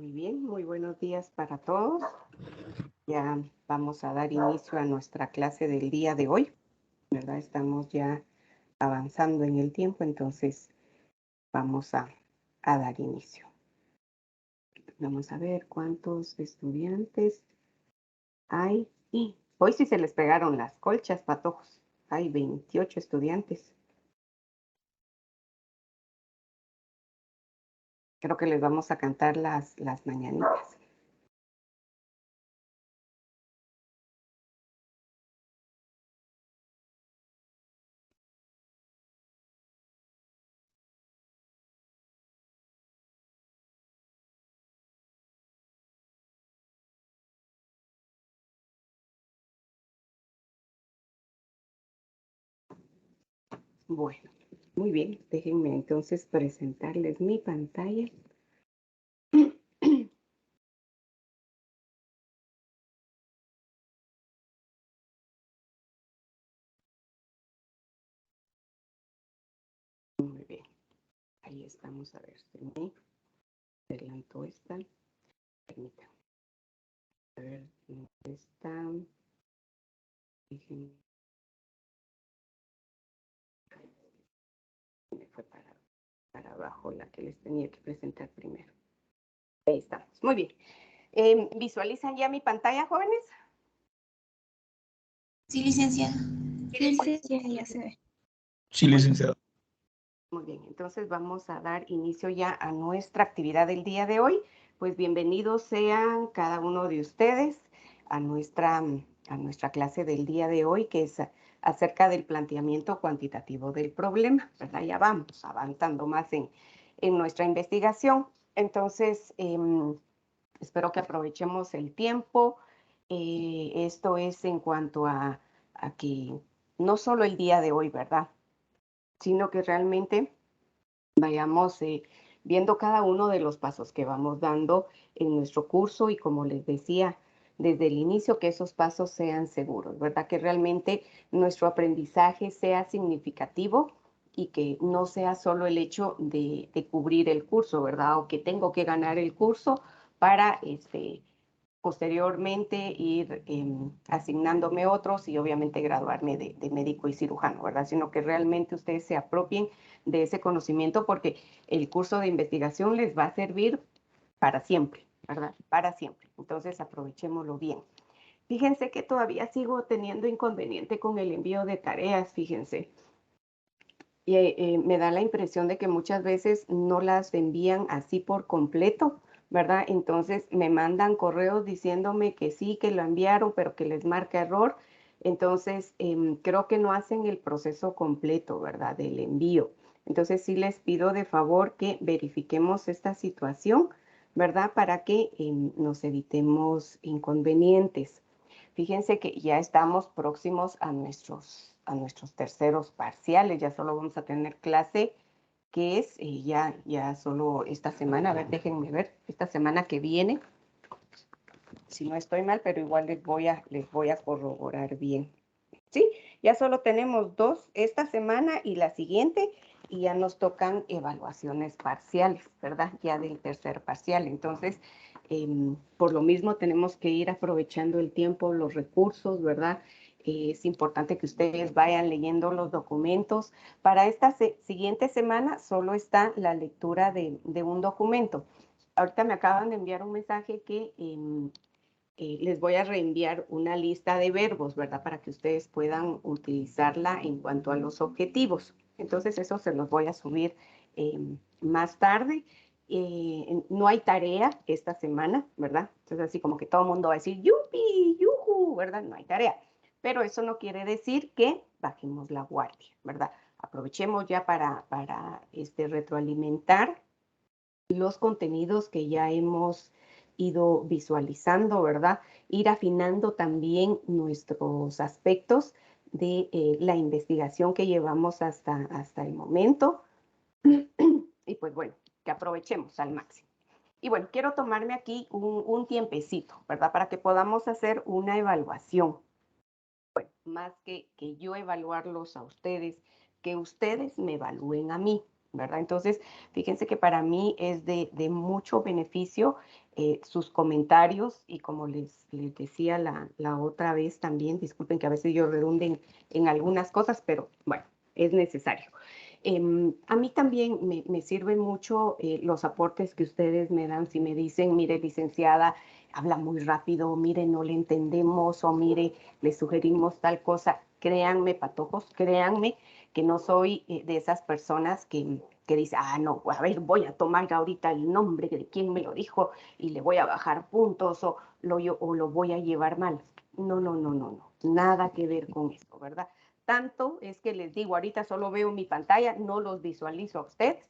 Muy bien, muy buenos días para todos. Ya vamos a dar inicio a nuestra clase del día de hoy, ¿verdad? Estamos ya avanzando en el tiempo, entonces vamos a dar inicio. Vamos a ver cuántos estudiantes hay. Y hoy sí se les pegaron las colchas, patojos. Hay 28 estudiantes. Creo que les vamos a cantar las mañanitas. Bueno, muy bien. Déjenme entonces presentarles mi pantalla. Muy bien. Ahí estamos. A ver si me adelanto esta. Permítanme. A ver, ¿dónde está? Déjenme. Me fue para abajo la que les tenía que presentar primero. Ahí estamos. Muy bien. ¿Visualizan ya mi pantalla, jóvenes? Sí, licenciada. Sí, licenciada, ya se ve. Sí, licenciado. Muy bien, entonces vamos a dar inicio ya a nuestra actividad del día de hoy. Pues bienvenidos sean cada uno de ustedes a nuestra clase del día de hoy, que es acerca del planteamiento cuantitativo del problema, ¿verdad? Ya vamos avanzando más en nuestra investigación. Entonces, espero que aprovechemos el tiempo. Esto es en cuanto a que no solo el día de hoy, ¿verdad? Sino que realmente vayamos viendo cada uno de los pasos que vamos dando en nuestro curso y, como les decía desde el inicio, que esos pasos sean seguros, ¿verdad? Que realmente nuestro aprendizaje sea significativo y que no sea solo el hecho de cubrir el curso, ¿verdad? O que tengo que ganar el curso para posteriormente ir asignándome otros y obviamente graduarme de médico y cirujano, ¿verdad? Sino que realmente ustedes se apropien de ese conocimiento, porque el curso de investigación les va a servir para siempre, ¿verdad? Para siempre. Entonces aprovechémoslo bien. Fíjense que todavía sigo teniendo inconveniente con el envío de tareas, fíjense. Y me da la impresión de que muchas veces no las envían así por completo, ¿verdad? Entonces me mandan correos diciéndome que sí, que lo enviaron, pero que les marca error. Entonces creo que no hacen el proceso completo, ¿verdad? Del envío. Entonces sí les pido de favor que verifiquemos esta situación, ¿verdad? Para que nos evitemos inconvenientes. Fíjense que ya estamos próximos a nuestros terceros parciales. Ya solo vamos a tener clase que es ya solo esta semana. A ver, déjenme ver, esta semana que viene, si no estoy mal, pero igual les voy a corroborar bien. Sí, ya solo tenemos 2 esta semana y la siguiente, y ya nos tocan evaluaciones parciales, ¿verdad? Ya del tercer parcial. Entonces, por lo mismo tenemos que ir aprovechando el tiempo, los recursos, ¿verdad? Es importante que ustedes vayan leyendo los documentos. Para esta siguiente semana solo está la lectura de un documento. Ahorita me acaban de enviar un mensaje que les voy a reenviar una lista de verbos, ¿verdad? Para que ustedes puedan utilizarla en cuanto a los objetivos. Entonces, eso se los voy a subir más tarde. No hay tarea esta semana, ¿verdad? Entonces, así como que todo el mundo va a decir, yupi, yuju, ¿verdad? No hay tarea. Pero eso no quiere decir que bajemos la guardia, ¿verdad? Aprovechemos ya para retroalimentar los contenidos que ya hemos ido visualizando, ¿verdad? Ir afinando también nuestros aspectos de la investigación que llevamos hasta el momento. Y pues bueno, que aprovechemos al máximo. Y bueno, quiero tomarme aquí un tiempecito, ¿verdad? Para que podamos hacer una evaluación. Bueno, más que yo evaluarlos a ustedes, que ustedes me evalúen a mí, ¿verdad? Entonces, fíjense que para mí es de mucho beneficio sus comentarios y como les decía la otra vez también, disculpen que a veces yo redunde en algunas cosas, pero bueno, es necesario. A mí también me sirven mucho los aportes que ustedes me dan. Si me dicen, mire, licenciada, habla muy rápido, mire, no le entendemos, o mire, le sugerimos tal cosa. Créanme, patojos, créanme que no soy de esas personas que dice, ah, no, a ver, voy a tomar ahorita el nombre de quien me lo dijo y le voy a bajar puntos o lo voy a llevar mal. No, no, no, no, no, nada que ver con eso, ¿verdad? Tanto es que les digo, ahorita solo veo mi pantalla, no los visualizo a ustedes.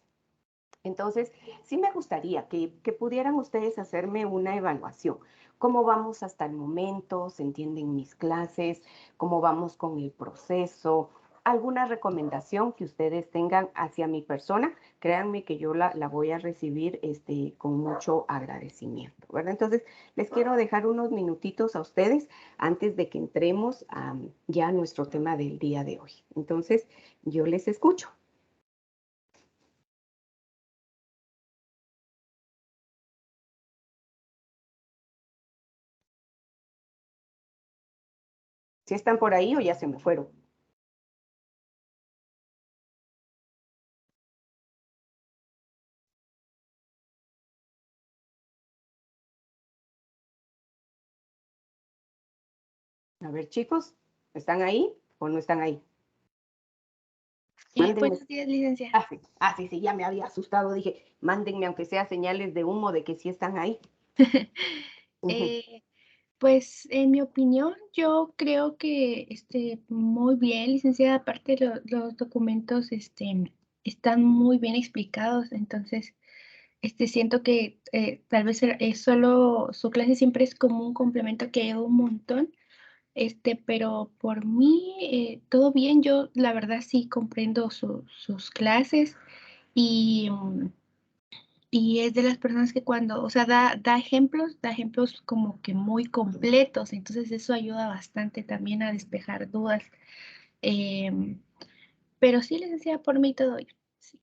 Entonces, sí me gustaría que pudieran ustedes hacerme una evaluación. ¿Cómo vamos hasta el momento? ¿Se entienden mis clases? ¿Cómo vamos con el proceso? ¿Alguna recomendación que ustedes tengan hacia mi persona? Créanme que yo la voy a recibir con mucho agradecimiento, ¿verdad? Entonces, les quiero dejar unos minutitos a ustedes antes de que entremos ya a nuestro tema del día de hoy. Entonces, yo les escucho. ¿Si están por ahí o ya se me fueron? A ver, chicos, ¿están ahí o no están ahí? Mándenme. Buenos días, licenciada. Sí, ya me había asustado. Dije, mándenme aunque sea señales de humo de que sí están ahí. Pues en mi opinión, yo creo que muy bien, licenciada. Aparte los documentos están muy bien explicados, entonces siento que tal vez es solo su clase siempre es como un complemento que ayuda un montón. Pero por mí todo bien. Yo la verdad sí comprendo sus clases y y es de las personas que cuando, o sea, da ejemplos como que muy completos, entonces eso ayuda bastante también a despejar dudas. Em, pero sí, licenciada, por mí todo bien. Sí.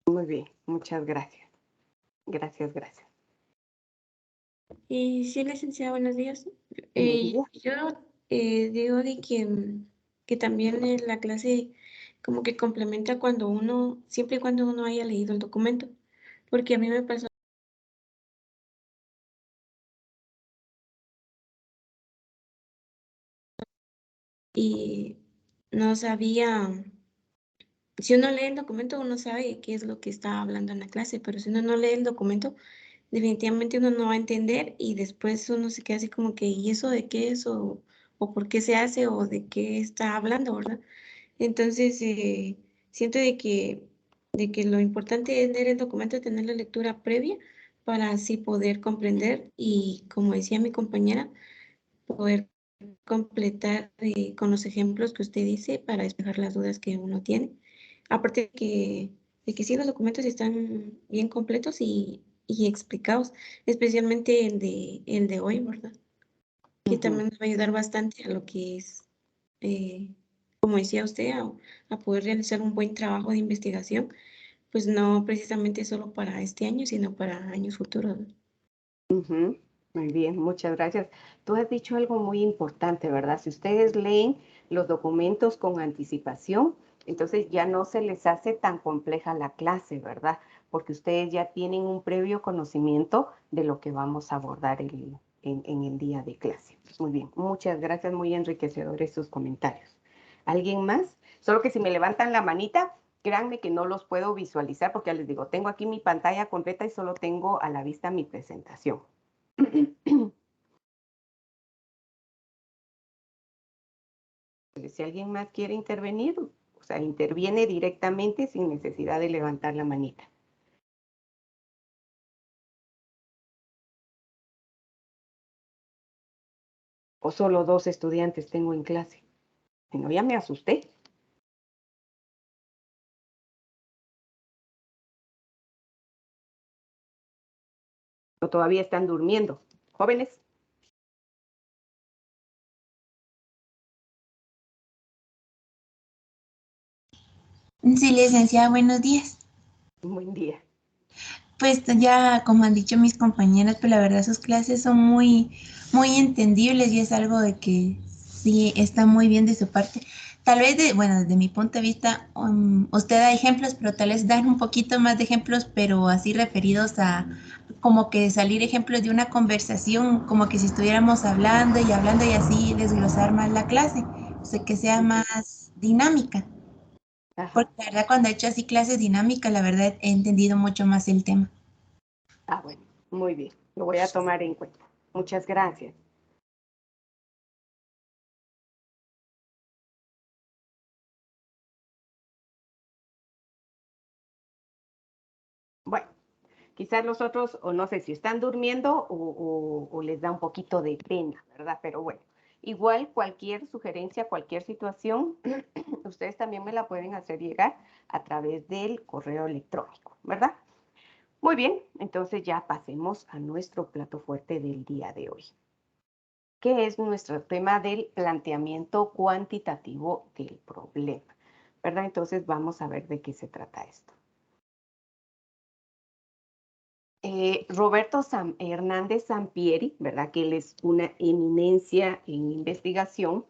Muy bien, muchas gracias. Gracias, gracias. Sí, licenciada, buenos días. Buenos días. Yo digo de que también la clase como que complementa cuando uno, siempre y cuando uno haya leído el documento, porque a mí me pasó y no sabía, si uno lee el documento uno sabe qué es lo que está hablando en la clase, pero si uno no lee el documento, definitivamente uno no va a entender y después uno se queda así como que, ¿y eso de qué es? O por qué se hace o de qué está hablando, ¿verdad? Entonces, siento de que lo importante es leer el documento, tener la lectura previa para así poder comprender y, como decía mi compañera, poder completar con los ejemplos que usted dice para despejar las dudas que uno tiene. Aparte de que sí, los documentos están bien completos y explicados, especialmente el de hoy, ¿verdad? Que también nos va a ayudar bastante a lo que es, como decía usted, a poder realizar un buen trabajo de investigación, pues no precisamente solo para este año, sino para años futuros, ¿no? Muy bien, muchas gracias. Tú has dicho algo muy importante, ¿verdad? Si ustedes leen los documentos con anticipación, entonces ya no se les hace tan compleja la clase, ¿verdad? Porque ustedes ya tienen un previo conocimiento de lo que vamos a abordar en el día de clase. Muy bien, muchas gracias, muy enriquecedores sus comentarios. ¿Alguien más? Solo que si me levantan la manita, créanme que no los puedo visualizar porque ya les digo, tengo aquí mi pantalla completa y solo tengo a la vista mi presentación. Si alguien más quiere intervenir, o sea, interviene directamente sin necesidad de levantar la manita. O solo 2 estudiantes tengo en clase. Si no, ya me asusté. O todavía están durmiendo. Jóvenes. Sí, licenciada, buenos días. Buen día. Pues ya, como han dicho mis compañeras, pues la verdad sus clases son muy entendibles y es algo de que sí está muy bien de su parte. Tal vez, bueno, desde mi punto de vista, usted da ejemplos, pero tal vez dar un poquito más de ejemplos, pero así referidos a como que salir ejemplos de una conversación, como que si estuviéramos hablando y así desglosar más la clase, o sea, que sea Ujú. más dinámica. Porque Ajá. la verdad, cuando he hecho así clases dinámicas, la verdad he entendido mucho más el tema. Ah, bueno, muy bien. Lo voy a tomar en cuenta. Muchas gracias. Bueno, quizás los otros, o no sé si están durmiendo o les da un poquito de pena, ¿verdad? Pero bueno, igual cualquier sugerencia, cualquier situación, ustedes también me la pueden hacer llegar a través del correo electrónico, ¿verdad? Muy bien, entonces ya pasemos a nuestro plato fuerte del día de hoy, que es nuestro tema del planteamiento cuantitativo del problema, ¿verdad? Entonces vamos a ver de qué se trata esto. Roberto Hernández Sampieri, ¿verdad? Que él es una eminencia en investigación,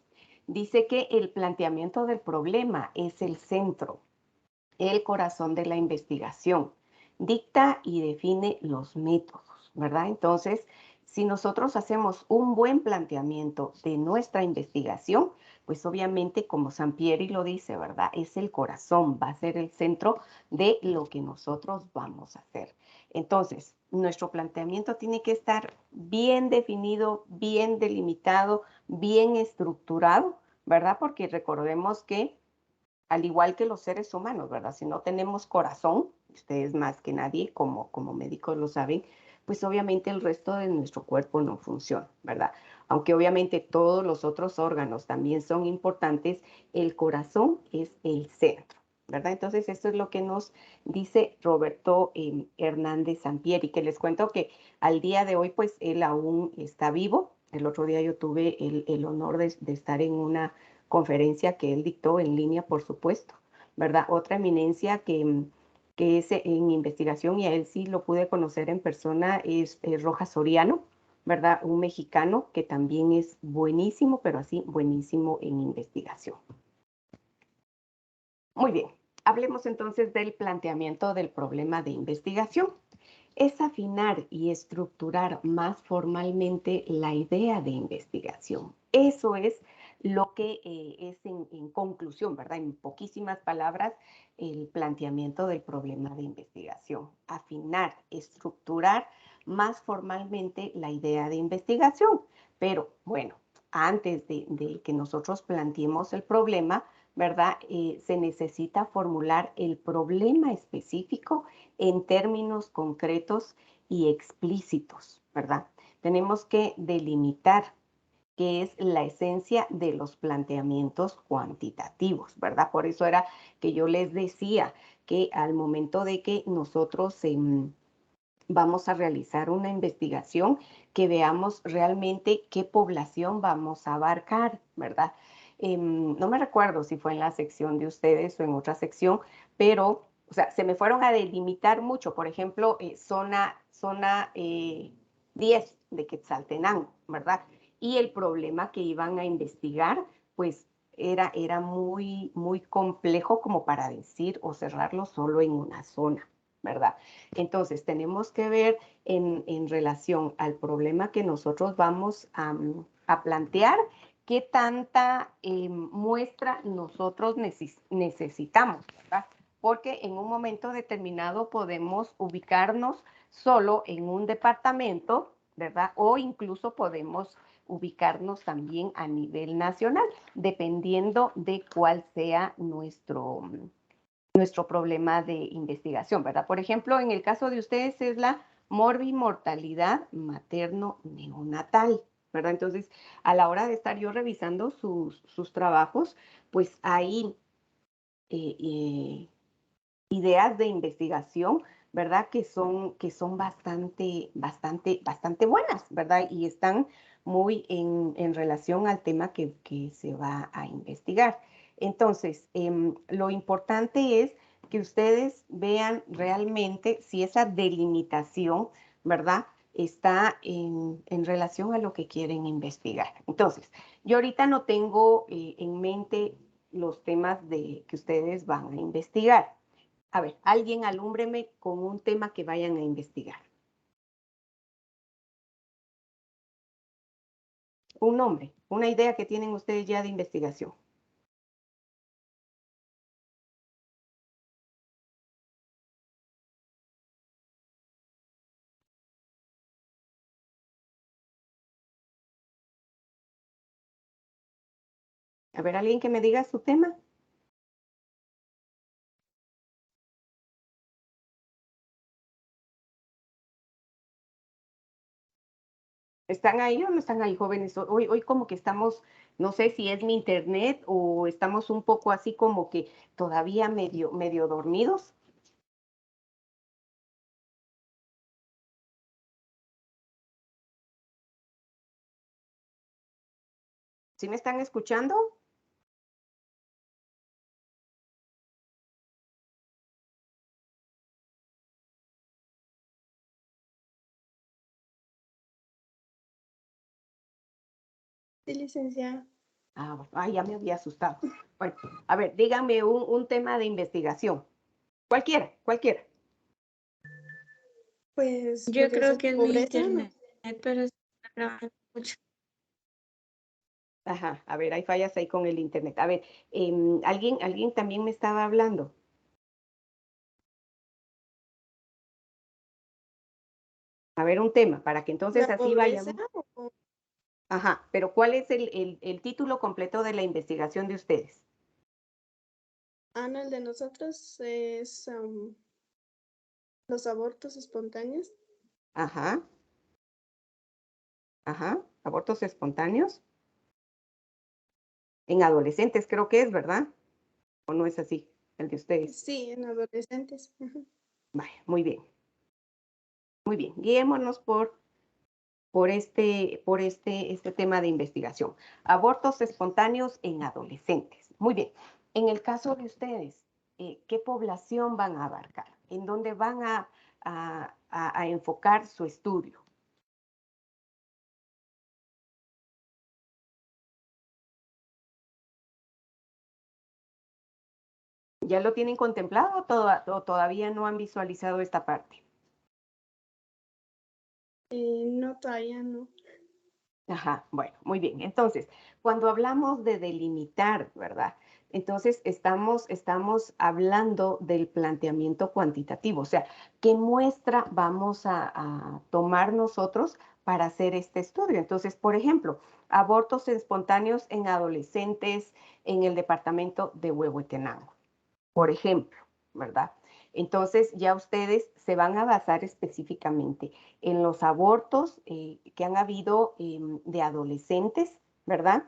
dice que el planteamiento del problema es el centro, el corazón de la investigación. Dicta y define los métodos, ¿verdad? Entonces, si nosotros hacemos un buen planteamiento de nuestra investigación, pues obviamente, como Sampieri lo dice, ¿verdad? Es el corazón, va a ser el centro de lo que nosotros vamos a hacer. Entonces, nuestro planteamiento tiene que estar bien definido, bien delimitado, bien estructurado, ¿verdad? Porque recordemos que al igual que los seres humanos, ¿verdad? Si no tenemos corazón, ustedes más que nadie, como médicos lo saben, pues obviamente el resto de nuestro cuerpo no funciona, ¿verdad? Aunque obviamente todos los otros órganos también son importantes, el corazón es el centro, ¿verdad? Entonces, esto es lo que nos dice Roberto Hernández Sampieri, que les cuento que al día de hoy, pues él aún está vivo. El otro día yo tuve el honor de estar en una conferencia que él dictó en línea, por supuesto, ¿verdad? Otra eminencia que es en investigación, y a él sí lo pude conocer en persona, es Rojas Soriano, ¿verdad? Un mexicano que también es buenísimo, pero así buenísimo en investigación. Muy bien, hablemos entonces del planteamiento del problema de investigación. Es afinar y estructurar más formalmente la idea de investigación. Eso es lo que es en conclusión, ¿verdad? En poquísimas palabras, el planteamiento del problema de investigación. Afinar, estructurar más formalmente la idea de investigación. Pero bueno, antes de que nosotros planteemos el problema, ¿verdad? Se necesita formular el problema específico en términos concretos y explícitos, ¿verdad? Tenemos que delimitar qué es la esencia de los planteamientos cuantitativos, ¿verdad? Por eso era que yo les decía que al momento de que nosotros vamos a realizar una investigación, que veamos realmente qué población vamos a abarcar, ¿verdad? No me recuerdo si fue en la sección de ustedes o en otra sección, pero, o sea, se me fueron a delimitar mucho. Por ejemplo, zona 10 de Quetzaltenango, ¿verdad? Y el problema que iban a investigar, pues era muy complejo como para decir o cerrarlo solo en una zona, ¿verdad? Entonces, tenemos que ver en relación al problema que nosotros vamos a plantear, qué tanta muestra nosotros necesitamos, ¿verdad? Porque en un momento determinado podemos ubicarnos solo en un departamento, ¿verdad? O incluso podemos ubicarnos también a nivel nacional, dependiendo de cuál sea nuestro problema de investigación, ¿verdad? Por ejemplo, en el caso de ustedes es la morbimortalidad materno-neonatal, ¿verdad? Entonces, a la hora de estar yo revisando sus trabajos, pues hay ideas de investigación, ¿verdad? Que son bastante buenas, ¿verdad? Y están muy en relación al tema que se va a investigar. Entonces, lo importante es que ustedes vean realmente si esa delimitación, ¿verdad?, está en relación a lo que quieren investigar. Entonces, yo ahorita no tengo en mente los temas que ustedes van a investigar. A ver, alguien alúmbreme con un tema que vayan a investigar. Un nombre, una idea que tienen ustedes ya de investigación. A ver, alguien que me diga su tema. ¿Están ahí o no están ahí, jóvenes? Hoy como que estamos, no sé si es mi internet o estamos un poco así como que todavía medio dormidos. ¿Sí me están escuchando? Sí, licenciada. Ah, bueno, ay, ya me había asustado. Bueno, a ver, díganme un tema de investigación. Cualquiera, cualquiera. Pues Yo podría creo ser que es mi pobreza, ¿no? internet, pero está grabando mucho. Ajá, a ver, hay fallas ahí con el internet. A ver, alguien también me estaba hablando. A ver, un tema, para que entonces ¿La así pobreza vayamos. o Ajá, pero ¿cuál es el título completo de la investigación de ustedes? Ana, el de nosotros es los abortos espontáneos? Ajá, ajá, abortos espontáneos. En adolescentes creo que es, ¿verdad? ¿O no es así, el de ustedes? Sí, en adolescentes. Ujú. Vaya, muy bien. Muy bien, guiémonos por este tema de investigación. Abortos espontáneos en adolescentes. Muy bien. En el caso de ustedes, ¿qué población van a abarcar? ¿En dónde van a enfocar su estudio? ¿Ya lo tienen contemplado o todavía no han visualizado esta parte? No, todavía no. Ajá, bueno, muy bien. Entonces, cuando hablamos de delimitar, ¿verdad? Entonces, estamos hablando del planteamiento cuantitativo, o sea, ¿qué muestra vamos a tomar nosotros para hacer este estudio? Entonces, por ejemplo, abortos espontáneos en adolescentes en el departamento de Huehuetenango, por ejemplo, ¿verdad? Entonces ya ustedes se van a basar específicamente en los abortos que han habido de adolescentes, ¿verdad?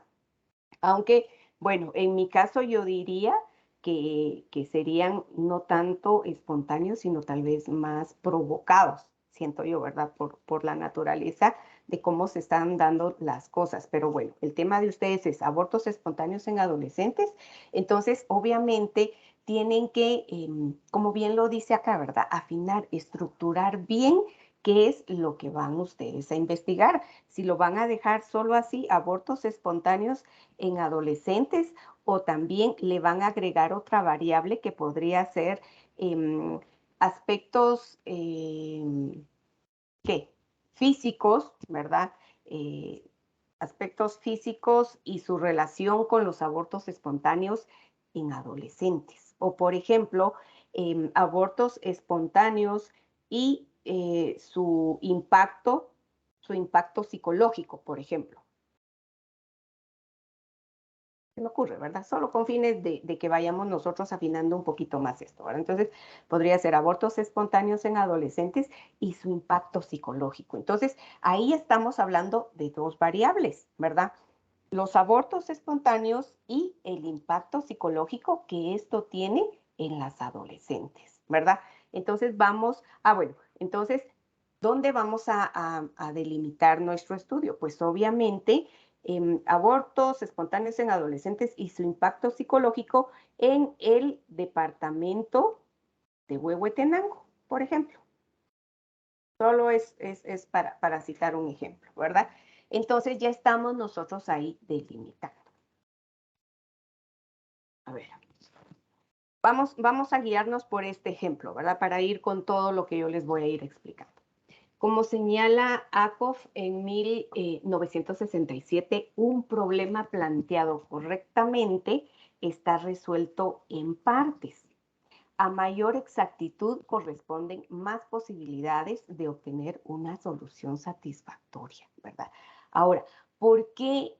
Aunque, bueno, en mi caso yo diría que serían no tanto espontáneos, sino tal vez más provocados, siento yo, ¿verdad? Por la naturaleza de cómo se están dando las cosas. Pero bueno, el tema de ustedes es abortos espontáneos en adolescentes. Entonces, obviamente, tienen que, como bien lo dice acá, ¿verdad? Afinar, estructurar bien qué es lo que van ustedes a investigar. Si lo van a dejar solo así, abortos espontáneos en adolescentes, o también le van a agregar otra variable que podría ser aspectos ¿qué? Físicos, ¿verdad? Eh, aspectos físicos y su relación con los abortos espontáneos en adolescentes. O, por ejemplo, abortos espontáneos y su impacto psicológico, por ejemplo. Se me ocurre, ¿verdad? Solo con fines de que vayamos nosotros afinando un poquito más esto, ¿verdad? Entonces, podría ser abortos espontáneos en adolescentes y su impacto psicológico. Entonces, ahí estamos hablando de dos variables, ¿verdad? Los abortos espontáneos y el impacto psicológico que esto tiene en las adolescentes, ¿verdad? Entonces, entonces, ¿dónde vamos a delimitar nuestro estudio? Pues obviamente abortos espontáneos en adolescentes y su impacto psicológico en el departamento de Huehuetenango, por ejemplo. Solo es para citar un ejemplo, ¿verdad? Entonces ya estamos nosotros ahí delimitando. A ver, vamos a guiarnos por este ejemplo, ¿verdad? Para ir con todo lo que yo les voy a ir explicando. Como señala Ackoff en 1967, un problema planteado correctamente está resuelto en partes. A mayor exactitud corresponden más posibilidades de obtener una solución satisfactoria, ¿verdad? Ahora, ¿por qué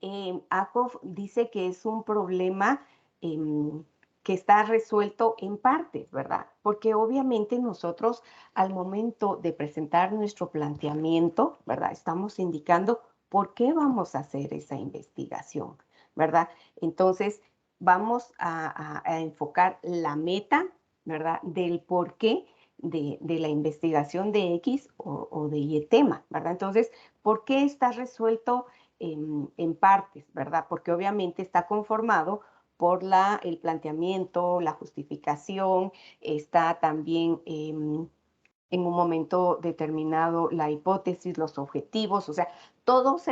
Ackoff dice que es un problema que está resuelto en partes, ¿verdad? Porque obviamente nosotros al momento de presentar nuestro planteamiento, ¿verdad? Estamos indicando por qué vamos a hacer esa investigación, ¿verdad? Entonces, vamos a enfocar la meta, ¿verdad? Del porqué de la investigación de X o de Y tema, ¿verdad? Entonces, ¿por qué está resuelto en partes, ¿verdad? Porque obviamente está conformado por el planteamiento, la justificación, está también en un momento determinado la hipótesis, los objetivos, o sea, todos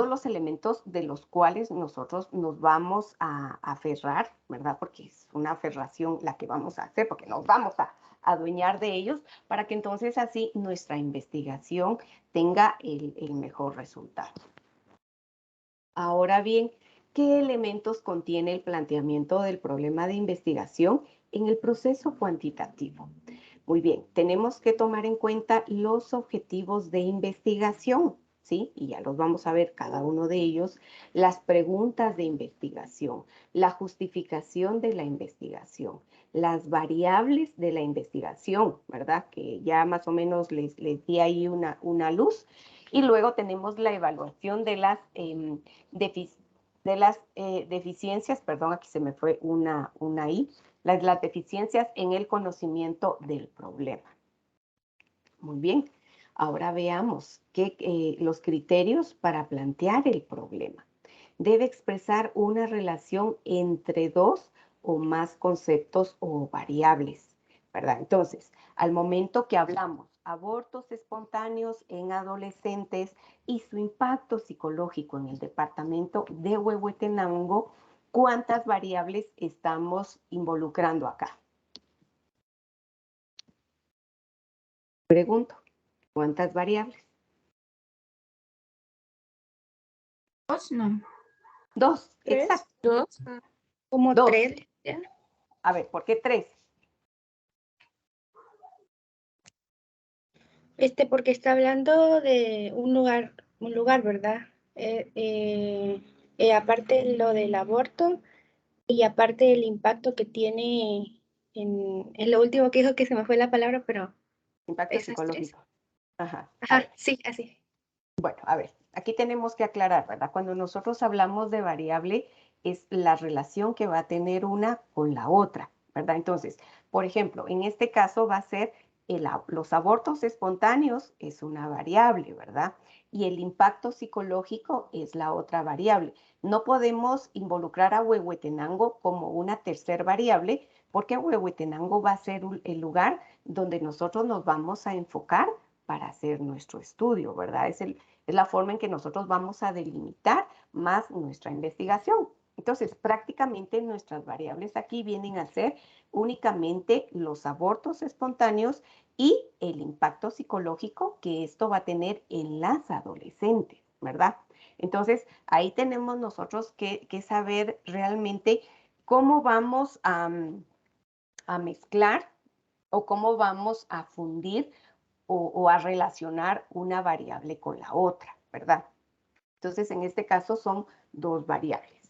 los elementos de los cuales nosotros nos vamos a aferrar, ¿verdad? Porque es una aferración la que vamos a hacer, porque nos vamos a adueñar de ellos, para que entonces así nuestra investigación tenga el mejor resultado. Ahora bien, ¿qué elementos contiene el planteamiento del problema de investigación en el proceso cuantitativo? Muy bien, tenemos que tomar en cuenta los objetivos de investigación, ¿sí? Y ya los vamos a ver cada uno de ellos, las preguntas de investigación, la justificación de la investigación, las variables de la investigación, ¿verdad? Que ya más o menos les di ahí una luz. Y luego tenemos la evaluación de las deficiencias, perdón, aquí se me fue una I, las deficiencias en el conocimiento del problema. Muy bien, ahora veamos los criterios para plantear el problema. Debe expresar una relación entre dos o más conceptos o variables, ¿verdad? Entonces, al momento que hablamos abortos espontáneos en adolescentes y su impacto psicológico en el departamento de Huehuetenango, ¿cuántas variables estamos involucrando acá? Pregunto, ¿cuántas variables? Dos, no. Dos, ¿Tres? exacto. Dos. Como Dos. 3, ¿ya? A ver, ¿por qué tres? Porque está hablando de un lugar, ¿verdad? Aparte lo del aborto y aparte el impacto que tiene en lo último que dijo que se me fue la palabra, pero Impacto esas tres. psicológico. Ajá. A Ajá, ver. sí, así. Bueno, a ver, aquí tenemos que aclarar, ¿verdad? Cuando nosotros hablamos de variable, es la relación que va a tener una con la otra, ¿verdad? Entonces, por ejemplo, en este caso va a ser los abortos espontáneos es una variable, ¿verdad? Y el impacto psicológico es la otra variable. No podemos involucrar a Huehuetenango como una tercera variable, porque Huehuetenango va a ser el lugar donde nosotros nos vamos a enfocar para hacer nuestro estudio, ¿verdad? Es la forma en que nosotros vamos a delimitar más nuestra investigación. Entonces, prácticamente nuestras variables aquí vienen a ser únicamente los abortos espontáneos y el impacto psicológico que esto va a tener en las adolescentes, ¿verdad? Entonces, ahí tenemos nosotros que saber realmente cómo vamos a mezclar o cómo vamos a fundir o a relacionar una variable con la otra, ¿verdad? Entonces, en este caso son dos variables.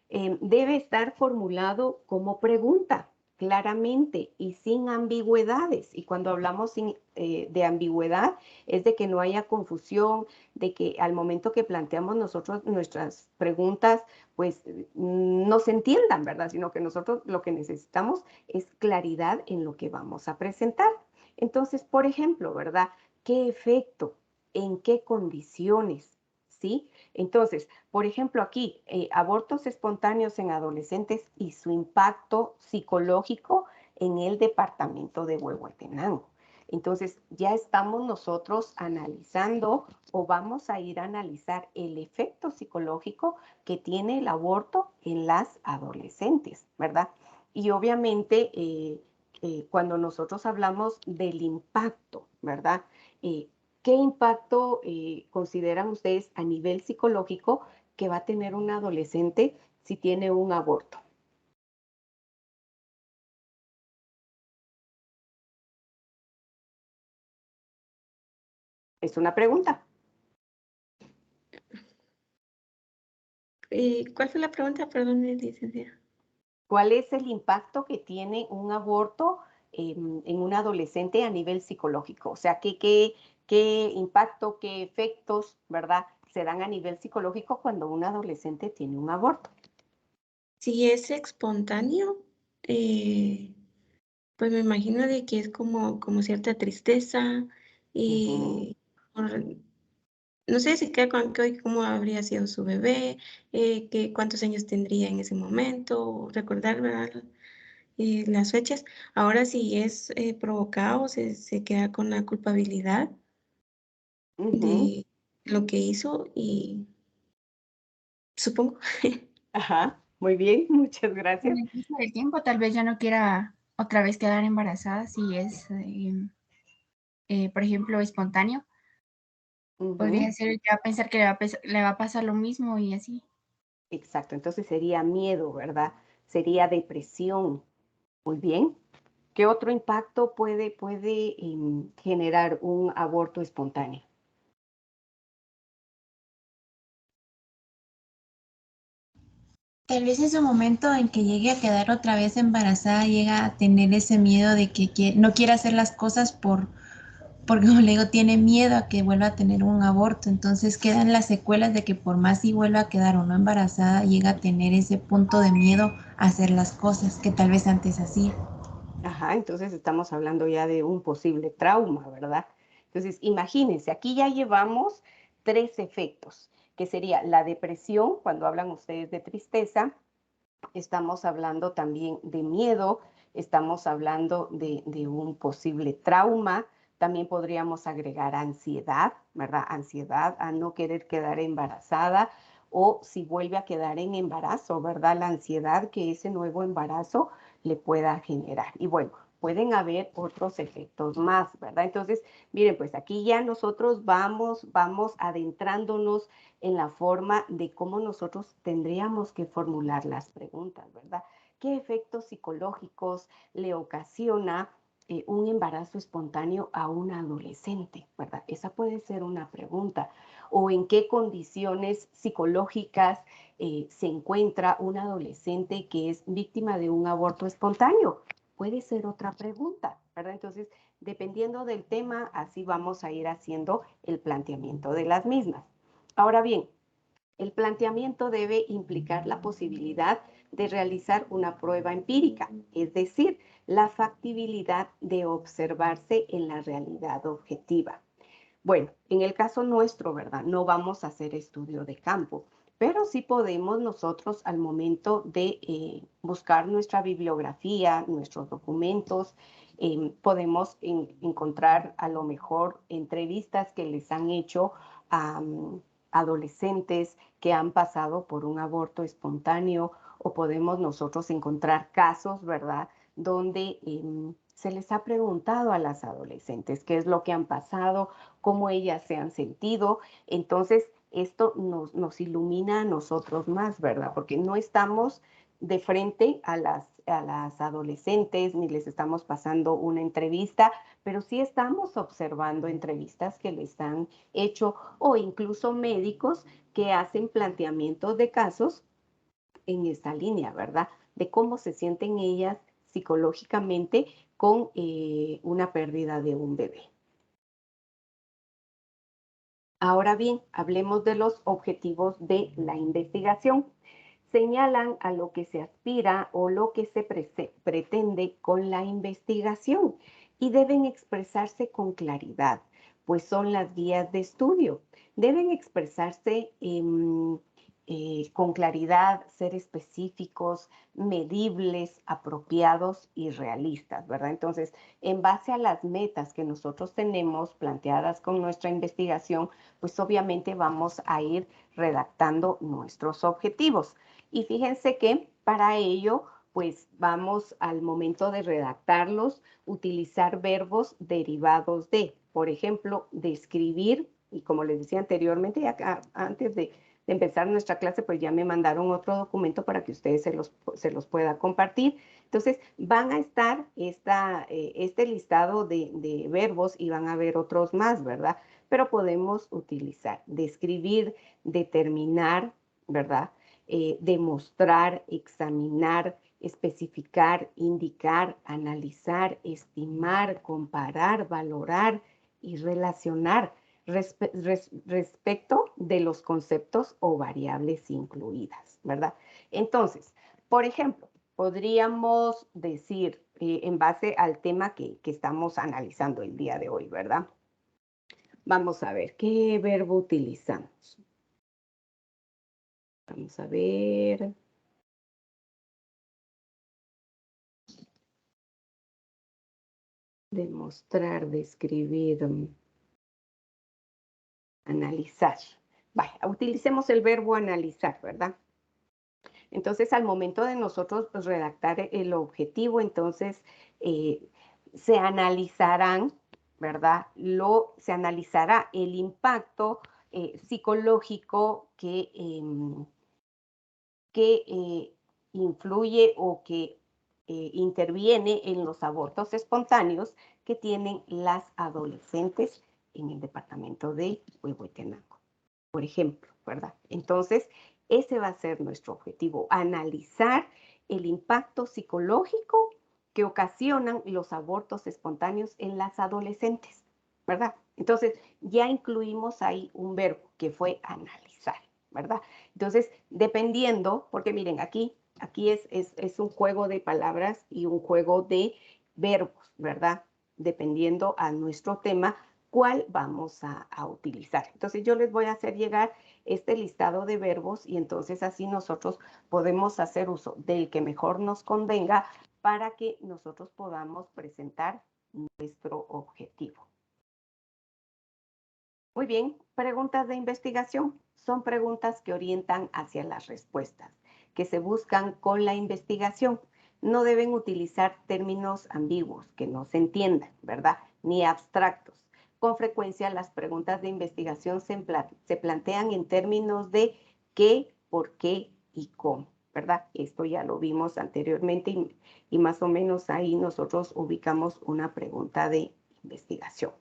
Debe estar formulado como pregunta, claramente y sin ambigüedades. Y cuando hablamos de ambigüedad, es de que no haya confusión, de que al momento que planteamos nosotros nuestras preguntas, pues no se entiendan, ¿verdad? Sino que nosotros lo que necesitamos es claridad en lo que vamos a presentar. Entonces, por ejemplo, ¿verdad? ¿Qué efecto? ¿En qué condiciones? ¿Sí? Entonces, por ejemplo, aquí, abortos espontáneos en adolescentes y su impacto psicológico en el departamento de Huehuetenango. Entonces, ya estamos nosotros analizando o vamos a ir a analizar el efecto psicológico que tiene el aborto en las adolescentes, ¿verdad? Y obviamente, cuando nosotros hablamos del impacto, ¿verdad? ¿Qué impacto consideran ustedes a nivel psicológico que va a tener un adolescente si tiene un aborto? Es una pregunta. ¿Cuál fue la pregunta? Perdón, licenciada. ¿Cuál es el impacto que tiene un aborto en un adolescente a nivel psicológico? O sea, ¿qué impacto, qué efectos, ¿verdad?, se dan a nivel psicológico cuando un adolescente tiene un aborto. Si es espontáneo, pues me imagino de que es como cierta tristeza y no sé si queda con cómo habría sido su bebé, cuántos años tendría en ese momento, recordar, ¿verdad? Las fechas. Ahora si es provocado, se queda con la culpabilidad de lo que hizo y supongo. Ajá, muy bien, muchas Con gracias. el paso del tiempo, tal vez ya no quiera otra vez quedar embarazada si es, por ejemplo, espontáneo. Podría ser que va a pensar que le va a pasar lo mismo y así. Exacto, entonces sería miedo, ¿verdad? Sería depresión. Muy bien. ¿Qué otro impacto puede generar un aborto espontáneo? Tal vez en su momento en que llegue a quedar otra vez embarazada, llega a tener ese miedo de que no quiere hacer las cosas porque como le digo, tiene miedo a que vuelva a tener un aborto. Entonces quedan las secuelas de que por más si vuelva a quedar o no embarazada, llega a tener ese punto de miedo a hacer las cosas que tal vez antes hacía. Ajá, entonces estamos hablando ya de un posible trauma, ¿verdad? Entonces, imagínense, aquí ya llevamos 3 efectos, que sería la depresión, cuando hablan ustedes de tristeza, estamos hablando también de miedo, estamos hablando de un posible trauma, también podríamos agregar ansiedad, ¿verdad? Ansiedad a no querer quedar embarazada o si vuelve a quedar en embarazo, ¿verdad? La ansiedad que ese nuevo embarazo le pueda generar. Y bueno, pueden haber otros efectos más, ¿verdad? Entonces, miren, pues aquí ya nosotros vamos adentrándonos en la forma de cómo nosotros tendríamos que formular las preguntas, ¿verdad? ¿Qué efectos psicológicos le ocasiona un embarazo espontáneo a una adolescente, ¿verdad? Esa puede ser una pregunta. ¿O en qué condiciones psicológicas se encuentra un adolescente que es víctima de un aborto espontáneo? Puede ser otra pregunta, ¿verdad? Entonces, dependiendo del tema, así vamos a ir haciendo el planteamiento de las mismas. Ahora bien, el planteamiento debe implicar la posibilidad de realizar una prueba empírica, es decir, la factibilidad de observarse en la realidad objetiva. Bueno, en el caso nuestro, ¿verdad? No vamos a hacer estudio de campo, pero sí podemos nosotros al momento de buscar nuestra bibliografía, nuestros documentos, podemos encontrar a lo mejor entrevistas que les han hecho a adolescentes que han pasado por un aborto espontáneo o podemos nosotros encontrar casos, ¿verdad?, donde se les ha preguntado a las adolescentes qué es lo que han pasado, cómo ellas se han sentido. Entonces, esto nos ilumina a nosotros más, ¿verdad? Porque no estamos de frente a las adolescentes ni les estamos pasando una entrevista, pero sí estamos observando entrevistas que les han hecho o incluso médicos que hacen planteamientos de casos en esta línea, ¿verdad? De cómo se sienten ellas psicológicamente con una pérdida de un bebé. Ahora bien, hablemos de los objetivos de la investigación. Señalan a lo que se aspira o lo que se pretende con la investigación y deben expresarse con claridad. pues son las guías de estudio. Deben expresarse con claridad, ser específicos, medibles, apropiados y realistas, ¿verdad? Entonces, en base a las metas que nosotros tenemos planteadas con nuestra investigación, pues obviamente vamos a ir redactando nuestros objetivos. Y fíjense que para ello, pues vamos al momento de redactarlos, utilizar verbos derivados de, por ejemplo, describir, y como les decía anteriormente, acá, antes de empezar nuestra clase, pues ya me mandaron otro documento para que ustedes se los pueda compartir. Entonces, van a estar este listado de verbos y van a haber otros más, ¿verdad? Pero podemos utilizar describir, determinar, ¿verdad? Demostrar, examinar, especificar, indicar, analizar, estimar, comparar, valorar y relacionar respecto de los conceptos o variables incluidas, ¿verdad? Entonces, por ejemplo, podríamos decir, en base al tema que estamos analizando el día de hoy, ¿verdad? Vamos a ver, ¿qué verbo utilizamos? Vamos a ver. Demostrar, describir, analizar. Vaya, utilicemos el verbo analizar, ¿verdad? Entonces, al momento de nosotros redactar el objetivo, entonces se analizarán, ¿verdad? Se analizará el impacto psicológico que influye o que interviene en los abortos espontáneos que tienen las adolescentes en el departamento de Huehuetenango, por ejemplo, ¿verdad? Entonces, ese va a ser nuestro objetivo, analizar el impacto psicológico que ocasionan los abortos espontáneos en las adolescentes, ¿verdad? Entonces, ya incluimos ahí un verbo que fue analizar, ¿verdad? Entonces, dependiendo, porque miren, aquí es un juego de palabras y un juego de verbos, ¿verdad? Dependiendo a nuestro tema, cuál vamos a utilizar. Entonces, yo les voy a hacer llegar este listado de verbos y entonces así nosotros podemos hacer uso del que mejor nos convenga para que nosotros podamos presentar nuestro objetivo. Muy bien, preguntas de investigación. Son preguntas que orientan hacia las respuestas, que se buscan con la investigación. No deben utilizar términos ambiguos que no se entiendan, ¿verdad? Ni abstractos. Con frecuencia las preguntas de investigación se plantean en términos de qué, por qué y cómo, ¿verdad? Esto ya lo vimos anteriormente y más o menos ahí nosotros ubicamos una pregunta de investigación.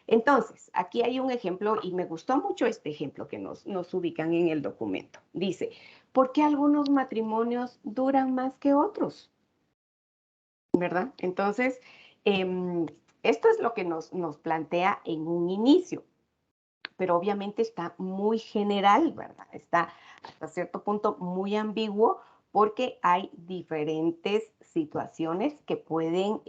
Entonces, aquí hay un ejemplo y me gustó mucho este ejemplo que nos ubican en el documento. Dice, ¿por qué algunos matrimonios duran más que otros? ¿Verdad? Entonces, esto es lo que nos plantea en un inicio, pero obviamente está muy general, ¿verdad? Está hasta cierto punto muy ambiguo porque hay diferentes situaciones que pueden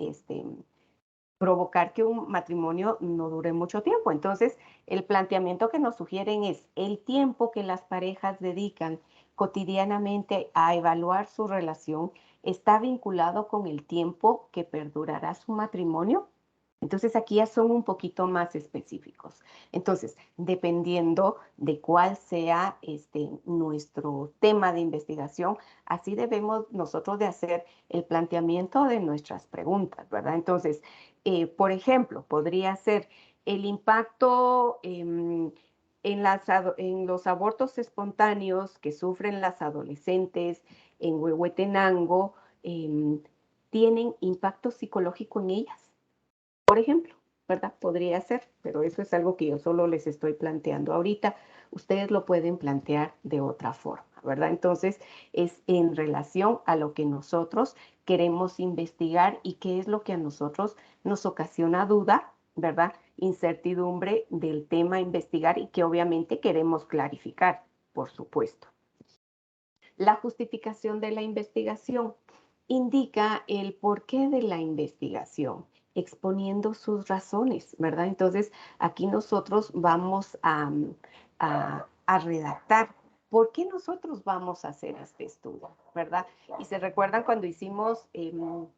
provocar que un matrimonio no dure mucho tiempo. Entonces, el planteamiento que nos sugieren es el tiempo que las parejas dedican cotidianamente a evaluar su relación está vinculado con el tiempo que perdurará su matrimonio. Entonces, aquí ya son un poquito más específicos. Entonces, dependiendo de cuál sea nuestro tema de investigación, así debemos nosotros de hacer el planteamiento de nuestras preguntas, ¿verdad? Entonces, por ejemplo, podría ser el impacto en los abortos espontáneos que sufren las adolescentes en Huehuetenango, tienen impacto psicológico en ellas. Por ejemplo, ¿verdad? Podría ser, pero eso es algo que yo solo les estoy planteando ahorita. Ustedes lo pueden plantear de otra forma, ¿verdad? Entonces, es en relación a lo que nosotros queremos investigar y qué es lo que a nosotros nos ocasiona duda, ¿verdad? Incertidumbre del tema a investigar y que obviamente queremos clarificar, por supuesto. La justificación de la investigación indica el porqué de la investigación exponiendo sus razones, ¿verdad? Entonces, aquí nosotros vamos a redactar. ¿Por qué nosotros vamos a hacer este estudio, verdad? Y se recuerdan cuando hicimos el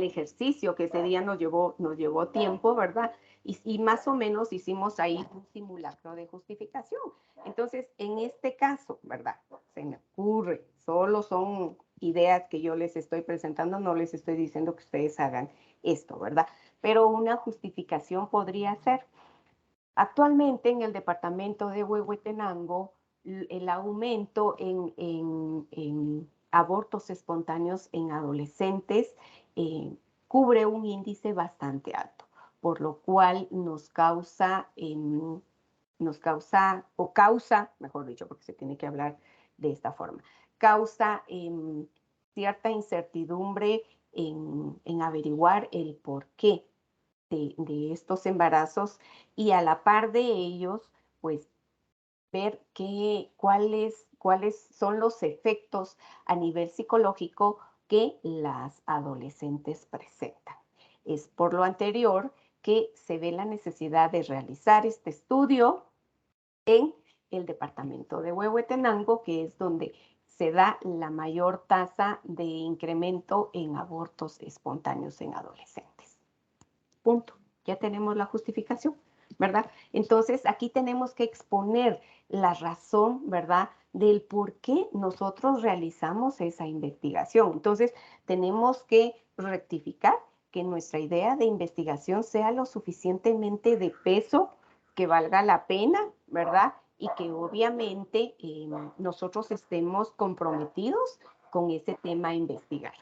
ejercicio, que ese día nos llevó tiempo, ¿verdad? Y más o menos hicimos ahí un simulacro de justificación. Entonces, en este caso, ¿verdad? Se me ocurre, solo son ideas que yo les estoy presentando, no les estoy diciendo que ustedes hagan esto, ¿verdad? Pero una justificación podría ser, actualmente en el departamento de Huehuetenango, el aumento en abortos espontáneos en adolescentes cubre un índice bastante alto, por lo cual nos causa, mejor dicho, porque se tiene que hablar de esta forma, causa cierta incertidumbre en averiguar el porqué de estos embarazos y a la par de ellos, pues ver cuáles son los efectos a nivel psicológico que las adolescentes presentan. Es por lo anterior que se ve la necesidad de realizar este estudio en el departamento de Huehuetenango, que es donde se da la mayor tasa de incremento en abortos espontáneos en adolescentes. Punto. Ya tenemos la justificación, ¿verdad? Entonces, aquí tenemos que exponer la razón, ¿verdad?, del por qué nosotros realizamos esa investigación. Entonces, tenemos que rectificar que nuestra idea de investigación sea lo suficientemente de peso, que valga la pena, ¿verdad? Y que obviamente nosotros estemos comprometidos con ese tema a investigar.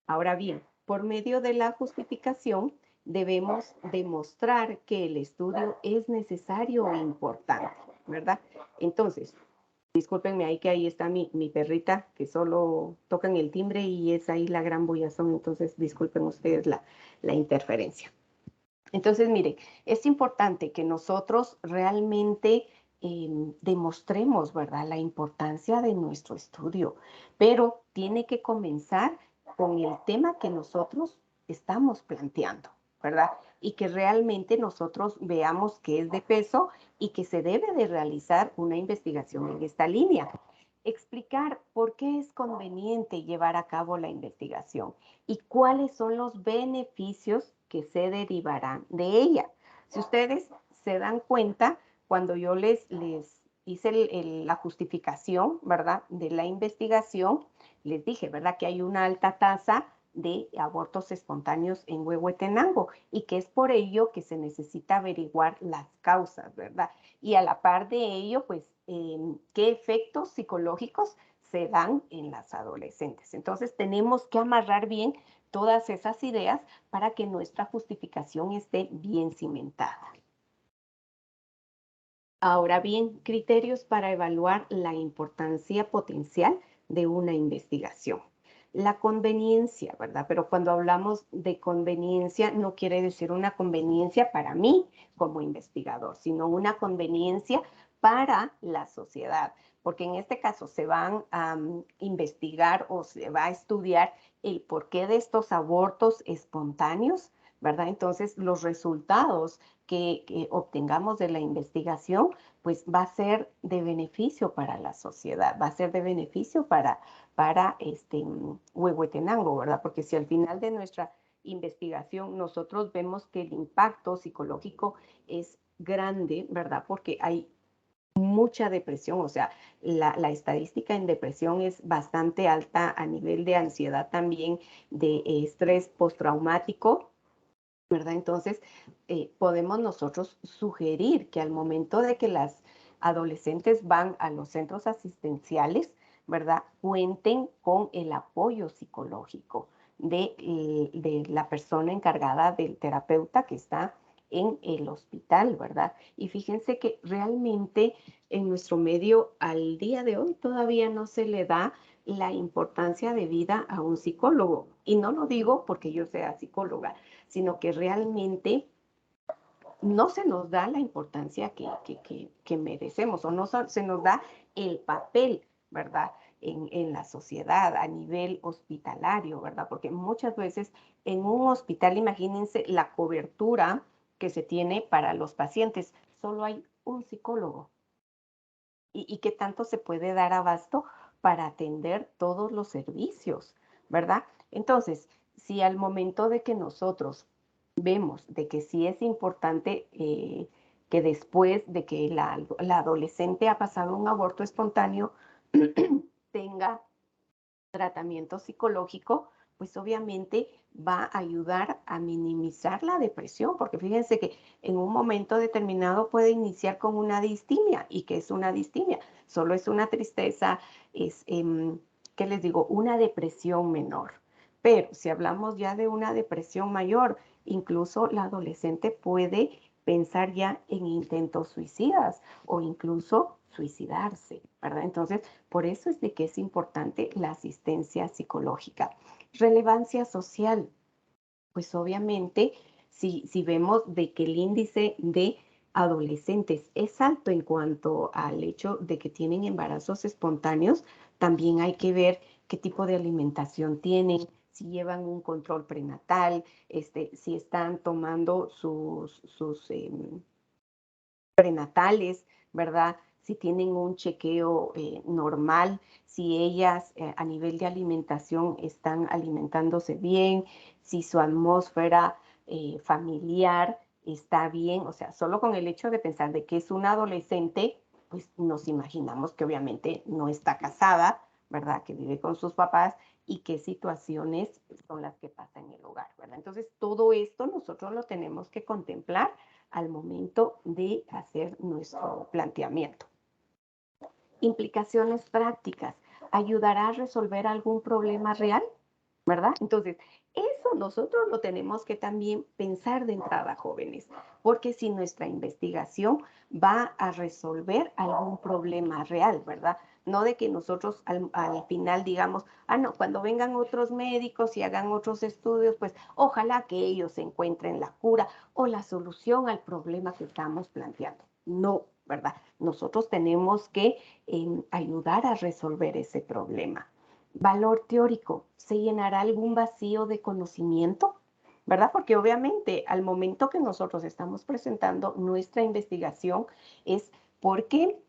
Ahora bien, por medio de la justificación, debemos demostrar que el estudio es necesario e importante, ¿verdad? Entonces, discúlpenme ahí que ahí está mi perrita, que solo tocan el timbre y es ahí la gran bullazón, entonces disculpen ustedes la interferencia. Entonces, miren, es importante que nosotros realmente demostremos, ¿verdad?, la importancia de nuestro estudio, pero tiene que comenzar con el tema que nosotros estamos planteando, ¿verdad? Y que realmente nosotros veamos que es de peso y que se debe de realizar una investigación en esta línea. Explicar por qué es conveniente llevar a cabo la investigación y cuáles son los beneficios que se derivarán de ella. Si ustedes se dan cuenta, cuando yo les hice la justificación, ¿verdad?, de la investigación, les dije, ¿verdad?, que hay una alta tasa de abortos espontáneos en Huehuetenango y que es por ello que se necesita averiguar las causas, ¿verdad? Y a la par de ello, pues, qué efectos psicológicos se dan en las adolescentes. Entonces, tenemos que amarrar bien todas esas ideas para que nuestra justificación esté bien cimentada. Ahora bien, criterios para evaluar la importancia potencial de una investigación. La conveniencia, ¿verdad? Pero cuando hablamos de conveniencia, no quiere decir una conveniencia para mí como investigador, sino una conveniencia para la sociedad, porque en este caso se van a investigar o se va a estudiar el porqué de estos abortos espontáneos, ¿verdad? Entonces, los resultados que obtengamos de la investigación, pues va a ser de beneficio para la sociedad, va a ser de beneficio para Huehuetenango, ¿verdad? Porque si al final de nuestra investigación nosotros vemos que el impacto psicológico es grande, ¿verdad? Porque hay mucha depresión, o sea, la estadística en depresión es bastante alta a nivel de ansiedad también, de estrés postraumático, ¿verdad? Entonces, podemos nosotros sugerir que al momento de que las adolescentes van a los centros asistenciales, ¿verdad?, cuenten con el apoyo psicológico de la persona encargada del terapeuta que está en el hospital, ¿verdad? Y fíjense que realmente en nuestro medio al día de hoy todavía no se le da la importancia de vida a un psicólogo. Y no lo digo porque yo sea psicóloga, sino que realmente no se nos da la importancia que merecemos o no se nos da el papel, ¿verdad?, en la sociedad a nivel hospitalario, ¿verdad? Porque muchas veces en un hospital, imagínense la cobertura que se tiene para los pacientes, solo hay un psicólogo. ¿Y qué tanto se puede dar abasto para atender todos los servicios, ¿verdad? Entonces, si al momento de que nosotros vemos de que sí es importante que después de que la adolescente ha pasado un aborto espontáneo tenga tratamiento psicológico, pues obviamente va a ayudar a minimizar la depresión, porque fíjense que en un momento determinado puede iniciar con una distimia. ¿Y qué es una distimia? Solo es una tristeza, es, ¿qué les digo? Una depresión menor. Pero si hablamos ya de una depresión mayor, incluso la adolescente puede pensar ya en intentos suicidas o incluso suicidarse, ¿verdad? Entonces, por eso es de que es importante la asistencia psicológica. Relevancia social. Pues obviamente, si vemos de que el índice de adolescentes es alto en cuanto al hecho de que tienen embarazos espontáneos, también hay que ver qué tipo de alimentación tienen, si llevan un control prenatal, si están tomando sus prenatales, ¿verdad? Si tienen un chequeo normal, si ellas a nivel de alimentación están alimentándose bien, si su atmósfera familiar está bien, o sea, solo con el hecho de pensar de que es una adolescente, pues nos imaginamos que obviamente no está casada, ¿verdad? Que vive con sus papás y qué situaciones son las que pasan en el hogar, ¿verdad? Entonces, todo esto nosotros lo tenemos que contemplar al momento de hacer nuestro planteamiento. Implicaciones prácticas. ¿Ayudará a resolver algún problema real? ¿Verdad? Entonces, eso nosotros lo tenemos que también pensar de entrada, jóvenes, porque si nuestra investigación va a resolver algún problema real, ¿verdad? No de que nosotros al final digamos, no, cuando vengan otros médicos y hagan otros estudios, pues ojalá que ellos encuentren la cura o la solución al problema que estamos planteando. No, ¿verdad? Nosotros tenemos que ayudar a resolver ese problema. Valor teórico, ¿se llenará algún vacío de conocimiento? ¿Verdad? Porque obviamente al momento que nosotros estamos presentando nuestra investigación es porque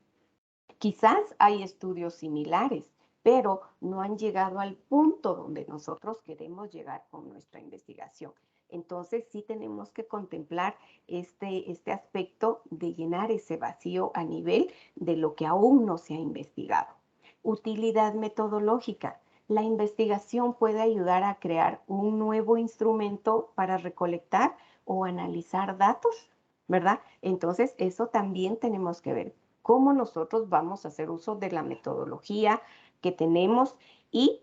quizás hay estudios similares, pero no han llegado al punto donde nosotros queremos llegar con nuestra investigación. Entonces sí tenemos que contemplar este aspecto de llenar ese vacío a nivel de lo que aún no se ha investigado. Utilidad metodológica. La investigación puede ayudar a crear un nuevo instrumento para recolectar o analizar datos, ¿verdad? Entonces, eso también tenemos que ver cómo nosotros vamos a hacer uso de la metodología que tenemos y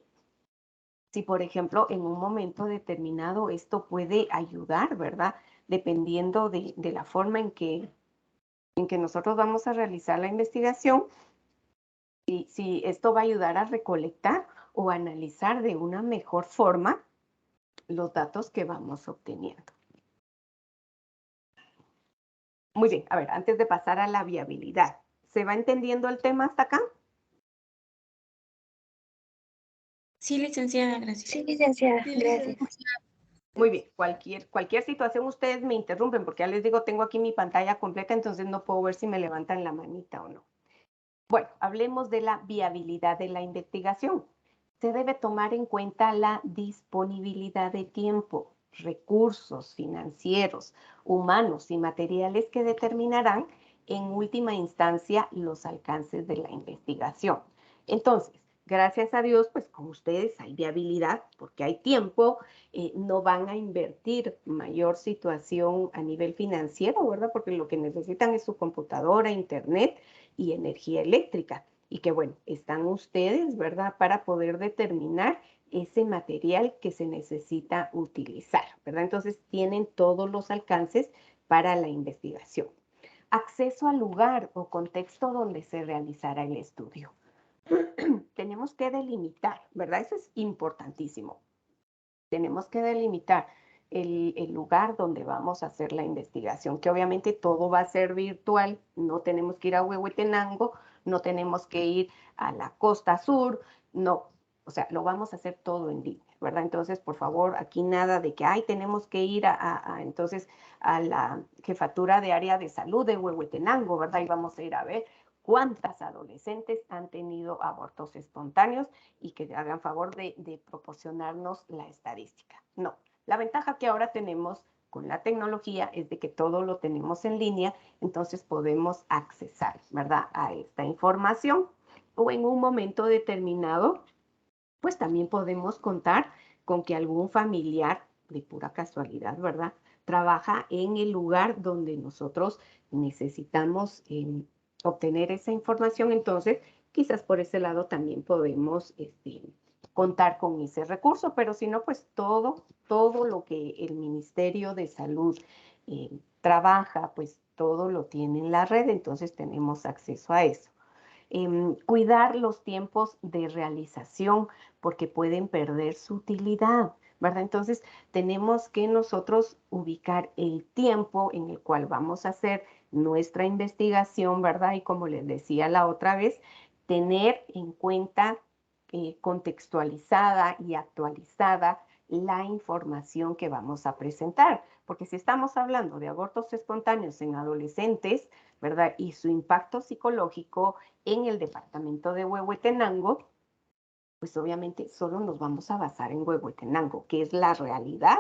si, por ejemplo, en un momento determinado esto puede ayudar, ¿verdad? Dependiendo de la forma en que nosotros vamos a realizar la investigación, si esto va a ayudar a recolectar o analizar de una mejor forma los datos que vamos obteniendo. Muy bien, a ver, antes de pasar a la viabilidad, ¿se va entendiendo el tema hasta acá? Sí, licenciada, gracias. Sí, licenciada, gracias. Muy bien, cualquier situación ustedes me interrumpen porque ya les digo, tengo aquí mi pantalla completa, entonces no puedo ver si me levantan la manita o no. Bueno, hablemos de la viabilidad de la investigación. Se debe tomar en cuenta la disponibilidad de tiempo, recursos financieros, humanos y materiales que determinarán en última instancia los alcances de la investigación. Entonces, gracias a Dios, pues con ustedes hay viabilidad porque hay tiempo, no van a invertir mayor situación a nivel financiero, ¿verdad? Porque lo que necesitan es su computadora, internet y energía eléctrica. Y que bueno, están ustedes, ¿verdad? Para poder determinar ese material que se necesita utilizar, ¿verdad? Entonces tienen todos los alcances para la investigación. Acceso al lugar o contexto donde se realizará el estudio. Tenemos que delimitar, ¿verdad? Eso es importantísimo. Tenemos que delimitar el lugar donde vamos a hacer la investigación, que obviamente todo va a ser virtual, no tenemos que ir a Huehuetenango, no tenemos que ir a la costa sur, No, o sea, lo vamos a hacer todo en línea, ¿verdad? Entonces, por favor, aquí nada de que, ay, tenemos que ir entonces a la jefatura de área de salud de Huehuetenango, ¿verdad? Y vamos a ir a ver cuántas adolescentes han tenido abortos espontáneos y que hagan favor de proporcionarnos la estadística. No, la ventaja que ahora tenemos con la tecnología es de que todo lo tenemos en línea, entonces podemos accesar, ¿verdad?, a esta información. O en un momento determinado, pues también podemos contar con que algún familiar, de pura casualidad, ¿verdad?, trabaja en el lugar donde nosotros necesitamos obtener esa información. Entonces, quizás por ese lado también podemos contar con ese recurso, pero si no, pues todo lo que el Ministerio de Salud trabaja, pues todo lo tiene en la red, entonces tenemos acceso a eso. Cuidar los tiempos de realización porque pueden perder su utilidad, ¿verdad? Entonces tenemos que nosotros ubicar el tiempo en el cual vamos a hacer nuestra investigación, ¿verdad? Y como les decía la otra vez, tener en cuenta contextualizada y actualizada la información que vamos a presentar, porque si estamos hablando de abortos espontáneos en adolescentes, ¿verdad?, y su impacto psicológico en el departamento de Huehuetenango, pues obviamente solo nos vamos a basar en Huehuetenango, que es la realidad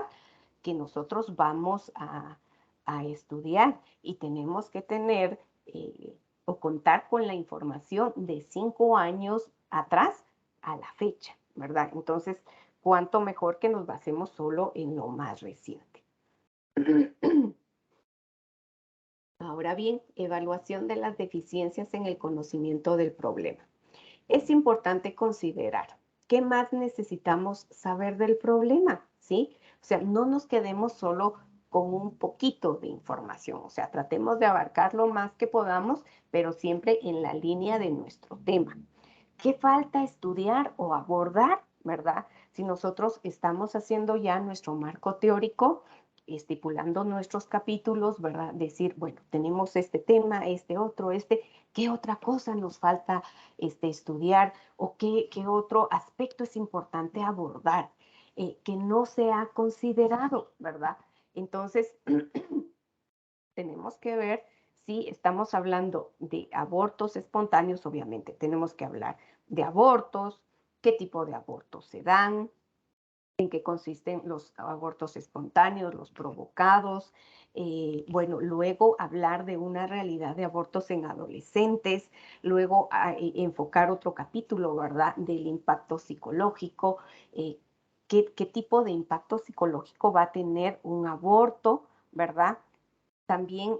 que nosotros vamos a estudiar, y tenemos que tener o contar con la información de 5 años atrás a la fecha, ¿verdad? Entonces, cuánto mejor que nos basemos solo en lo más reciente. Ahora bien, evaluación de las deficiencias en el conocimiento del problema. Es importante considerar qué más necesitamos saber del problema, ¿sí? O sea, no nos quedemos solo con un poquito de información, o sea, tratemos de abarcar lo más que podamos, pero siempre en la línea de nuestro tema. ¿Qué falta estudiar o abordar, verdad? Si nosotros estamos haciendo ya nuestro marco teórico, estipulando nuestros capítulos, ¿verdad? Decir, bueno, tenemos este tema, este otro, ¿qué otra cosa nos falta estudiar o qué otro aspecto es importante abordar que no se ha considerado, ¿verdad? Entonces, tenemos que ver si estamos hablando de abortos espontáneos. Obviamente tenemos que hablar de abortos, qué tipo de abortos se dan, en qué consisten los abortos espontáneos, los provocados. Bueno, luego hablar de una realidad de abortos en adolescentes, luego enfocar otro capítulo, ¿verdad?, del impacto psicológico, qué tipo de impacto psicológico va a tener un aborto, ¿verdad? También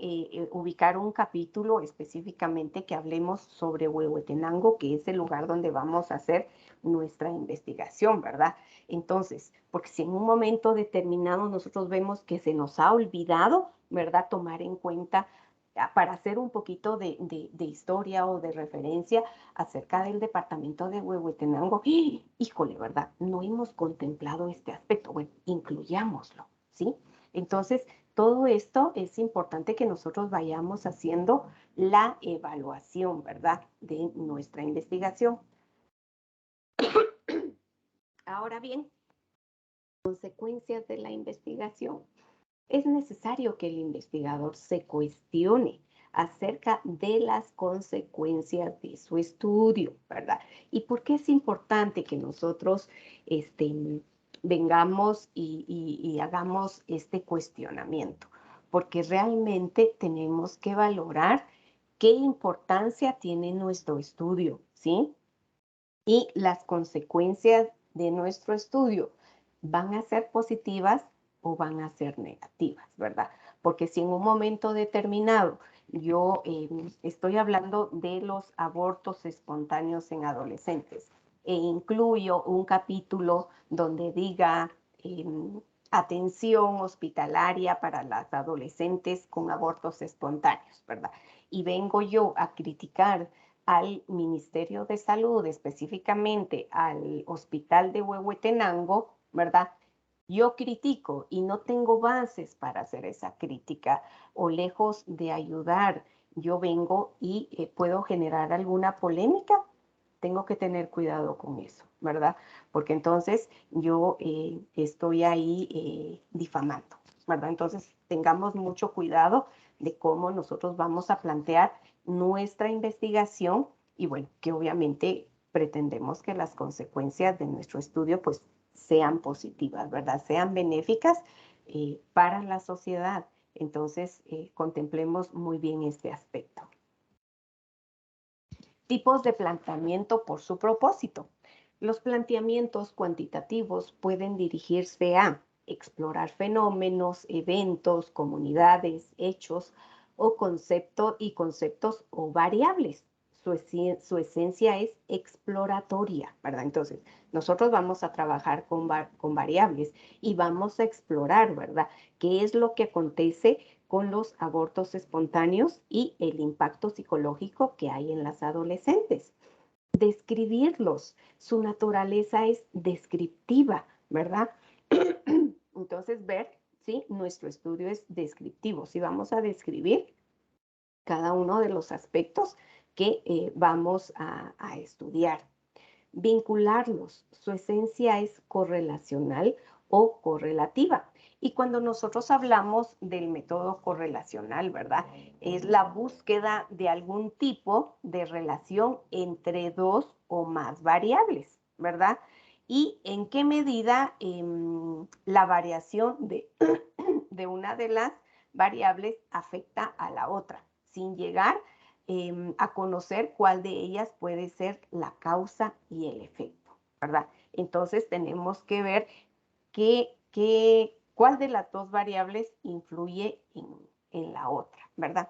ubicar un capítulo específicamente que hablemos sobre Huehuetenango, que es el lugar donde vamos a hacer nuestra investigación, ¿verdad? Entonces, porque si en un momento determinado nosotros vemos que se nos ha olvidado, ¿verdad?, tomar en cuenta para hacer un poquito de historia o de referencia acerca del departamento de Huehuetenango. Híjole, ¿verdad? No hemos contemplado este aspecto. Bueno, incluyámoslo, ¿sí? Entonces, todo esto es importante que nosotros vayamos haciendo la evaluación, ¿verdad?, de nuestra investigación. Ahora bien, consecuencias de la investigación. Es necesario que el investigador se cuestione acerca de las consecuencias de su estudio, ¿verdad? ¿Y por qué es importante que nosotros vengamos y hagamos este cuestionamiento? Porque realmente tenemos que valorar qué importancia tiene nuestro estudio, ¿sí? Y las consecuencias de nuestro estudio van a ser positivas o van a ser negativas, ¿verdad? Porque si en un momento determinado yo estoy hablando de los abortos espontáneos en adolescentes e incluyo un capítulo donde diga atención hospitalaria para las adolescentes con abortos espontáneos, ¿verdad? Y vengo yo a criticar al Ministerio de Salud, específicamente al Hospital de Huehuetenango, ¿verdad? Yo critico y no tengo bases para hacer esa crítica, o lejos de ayudar, yo vengo y puedo generar alguna polémica. tengo que tener cuidado con eso, ¿verdad? Porque entonces yo estoy ahí difamando, ¿verdad? Entonces tengamos mucho cuidado de cómo nosotros vamos a plantear nuestra investigación y bueno, que obviamente pretendemos que las consecuencias de nuestro estudio pues sean positivas, ¿verdad? Sean benéficas para la sociedad. Entonces, contemplemos muy bien este aspecto. Tipos de planteamiento por su propósito. Los planteamientos cuantitativos pueden dirigirse a explorar fenómenos, eventos, comunidades, hechos o conceptos o variables. Su esencia es exploratoria, ¿verdad? Entonces, nosotros vamos a trabajar con variables y vamos a explorar, ¿verdad? ¿Qué es lo que acontece con los abortos espontáneos y el impacto psicológico que hay en las adolescentes? Describirlos, su naturaleza es descriptiva, ¿verdad? Entonces, ver si nuestro estudio es descriptivo, si vamos a describir cada uno de los aspectos que vamos a estudiar. Vincularlos, su esencia es correlacional o correlativa. Y cuando nosotros hablamos del método correlacional, ¿verdad? Es la búsqueda de algún tipo de relación entre dos o más variables, ¿verdad? Y en qué medida la variación de una de las variables afecta a la otra, sin llegar a conocer cuál de ellas puede ser la causa y el efecto, ¿verdad? Entonces tenemos que ver cuál de las dos variables influye en la otra, ¿verdad?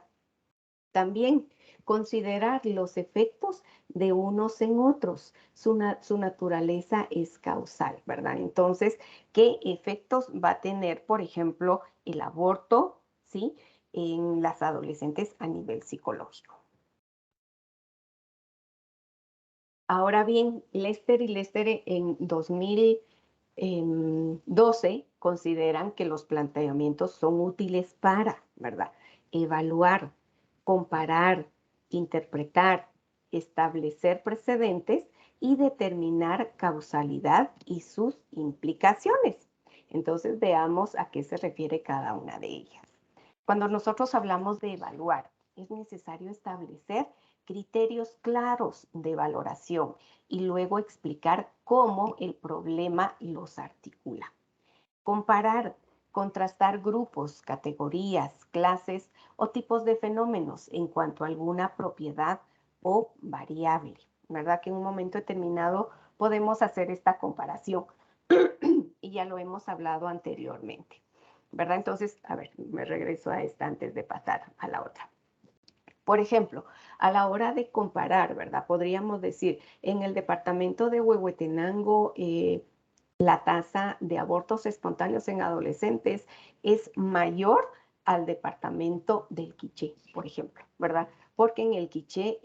También considerar los efectos de unos en otros. Su naturaleza es causal, ¿verdad? Entonces, ¿qué efectos va a tener, por ejemplo, el aborto, ¿sí? En las adolescentes a nivel psicológico. Ahora bien, Lester y Lester en 2012 consideran que los planteamientos son útiles para, ¿verdad? Evaluar, comparar, interpretar, establecer precedentes y determinar causalidad y sus implicaciones. Entonces veamos a qué se refiere cada una de ellas. Cuando nosotros hablamos de evaluar, es necesario establecer criterios claros de valoración y luego explicar cómo el problema los articula. Comparar, contrastar grupos, categorías, clases o tipos de fenómenos en cuanto a alguna propiedad o variable. ¿Verdad que en un momento determinado podemos hacer esta comparación? Y ya lo hemos hablado anteriormente, ¿verdad? Entonces, a ver, me regreso a esta antes de pasar a la otra. Por ejemplo, a la hora de comparar, ¿verdad? Podríamos decir, en el departamento de Huehuetenango, la tasa de abortos espontáneos en adolescentes es mayor al departamento del Quiché, por ejemplo, ¿verdad? Porque en el Quiché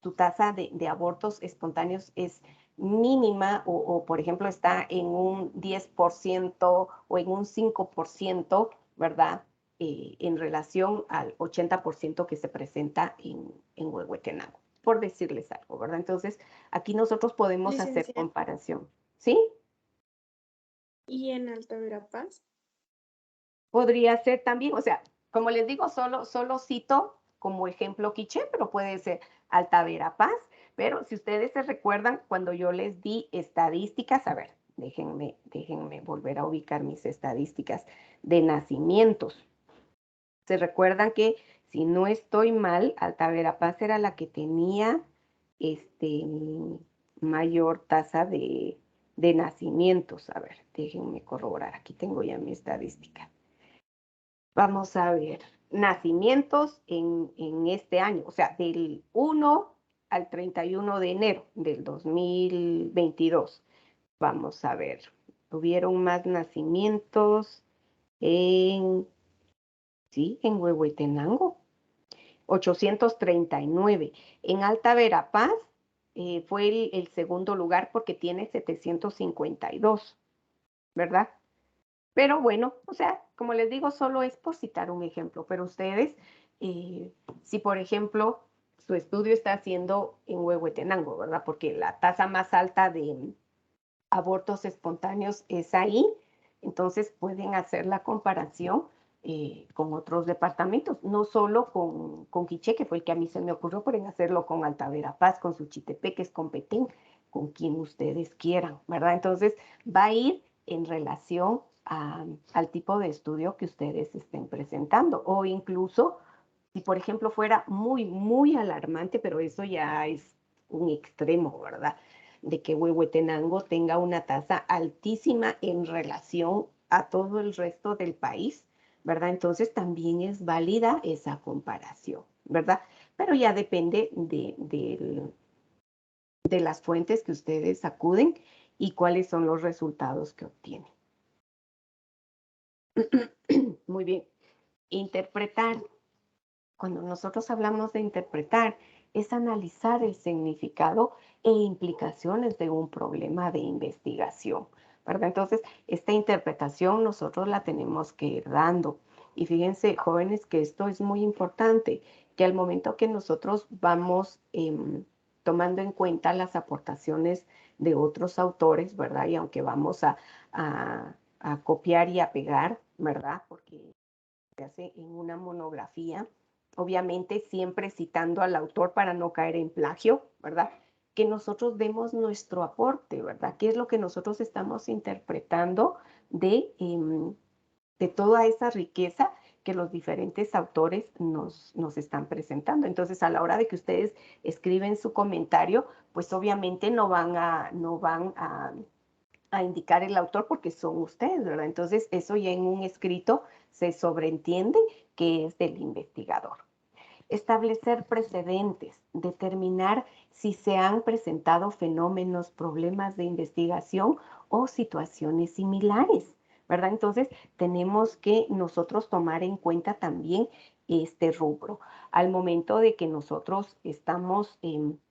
tu tasa de abortos espontáneos es mínima o, por ejemplo, está en un 10% o en un 5%, ¿verdad? En relación al 80% que se presenta en Huehuetenango, por decirles algo, ¿verdad? Entonces, aquí nosotros podemos hacer comparación, ¿sí? ¿Y en Alta Verapaz? Podría ser también, o sea, como les digo, solo cito como ejemplo Quiché, pero puede ser Alta Verapaz. Pero si ustedes se recuerdan, cuando yo les di estadísticas, a ver, déjenme volver a ubicar mis estadísticas de nacimientos. Se recuerdan que, si no estoy mal, Alta Verapaz era la que tenía mayor tasa de nacimientos. A ver, déjenme corroborar, aquí tengo ya mi estadística. Vamos a ver, nacimientos en este año, o sea, del 1 al 31 de enero del 2022. Vamos a ver, tuvieron más nacimientos en Huehuetenango, 839. En Alta Verapaz fue el segundo lugar porque tiene 752, ¿verdad? Pero bueno, o sea, como les digo, solo es por citar un ejemplo, pero ustedes, si por ejemplo su estudio está haciendo en Huehuetenango, ¿verdad? Porque la tasa más alta de abortos espontáneos es ahí, entonces pueden hacer la comparación con otros departamentos, no solo con Quiché, que fue el que a mí se me ocurrió, pueden hacerlo con Alta Verapaz, con Suchitepeques, con Petén, con quien ustedes quieran, ¿verdad? Entonces va a ir en relación al tipo de estudio que ustedes estén presentando, o incluso si por ejemplo fuera muy, muy alarmante, pero eso ya es un extremo, ¿verdad? De que Huehuetenango tenga una tasa altísima en relación a todo el resto del país, ¿verdad? Entonces también es válida esa comparación, ¿verdad? Pero ya depende de las fuentes que ustedes acuden y cuáles son los resultados que obtienen. Muy bien. Interpretar. Cuando nosotros hablamos de interpretar, es analizar el significado e implicaciones de un problema de investigación, ¿verdad? Entonces, esta interpretación nosotros la tenemos que ir dando. Y fíjense, jóvenes, que esto es muy importante, que al momento que nosotros vamos tomando en cuenta las aportaciones de otros autores, ¿verdad? Y aunque vamos a copiar y a pegar, ¿verdad? Porque se hace en una monografía, obviamente siempre citando al autor para no caer en plagio, ¿verdad? Que nosotros demos nuestro aporte, ¿verdad? ¿Qué es lo que nosotros estamos interpretando de toda esa riqueza que los diferentes autores nos están presentando? Entonces, a la hora de que ustedes escriben su comentario, pues obviamente no van a indicar el autor porque son ustedes, ¿verdad? Entonces, eso ya en un escrito se sobreentiende que es del investigador. Establecer precedentes, determinar si se han presentado fenómenos, problemas de investigación o situaciones similares, ¿verdad? Entonces, tenemos que nosotros tomar en cuenta también este rubro. Al momento de que nosotros estamos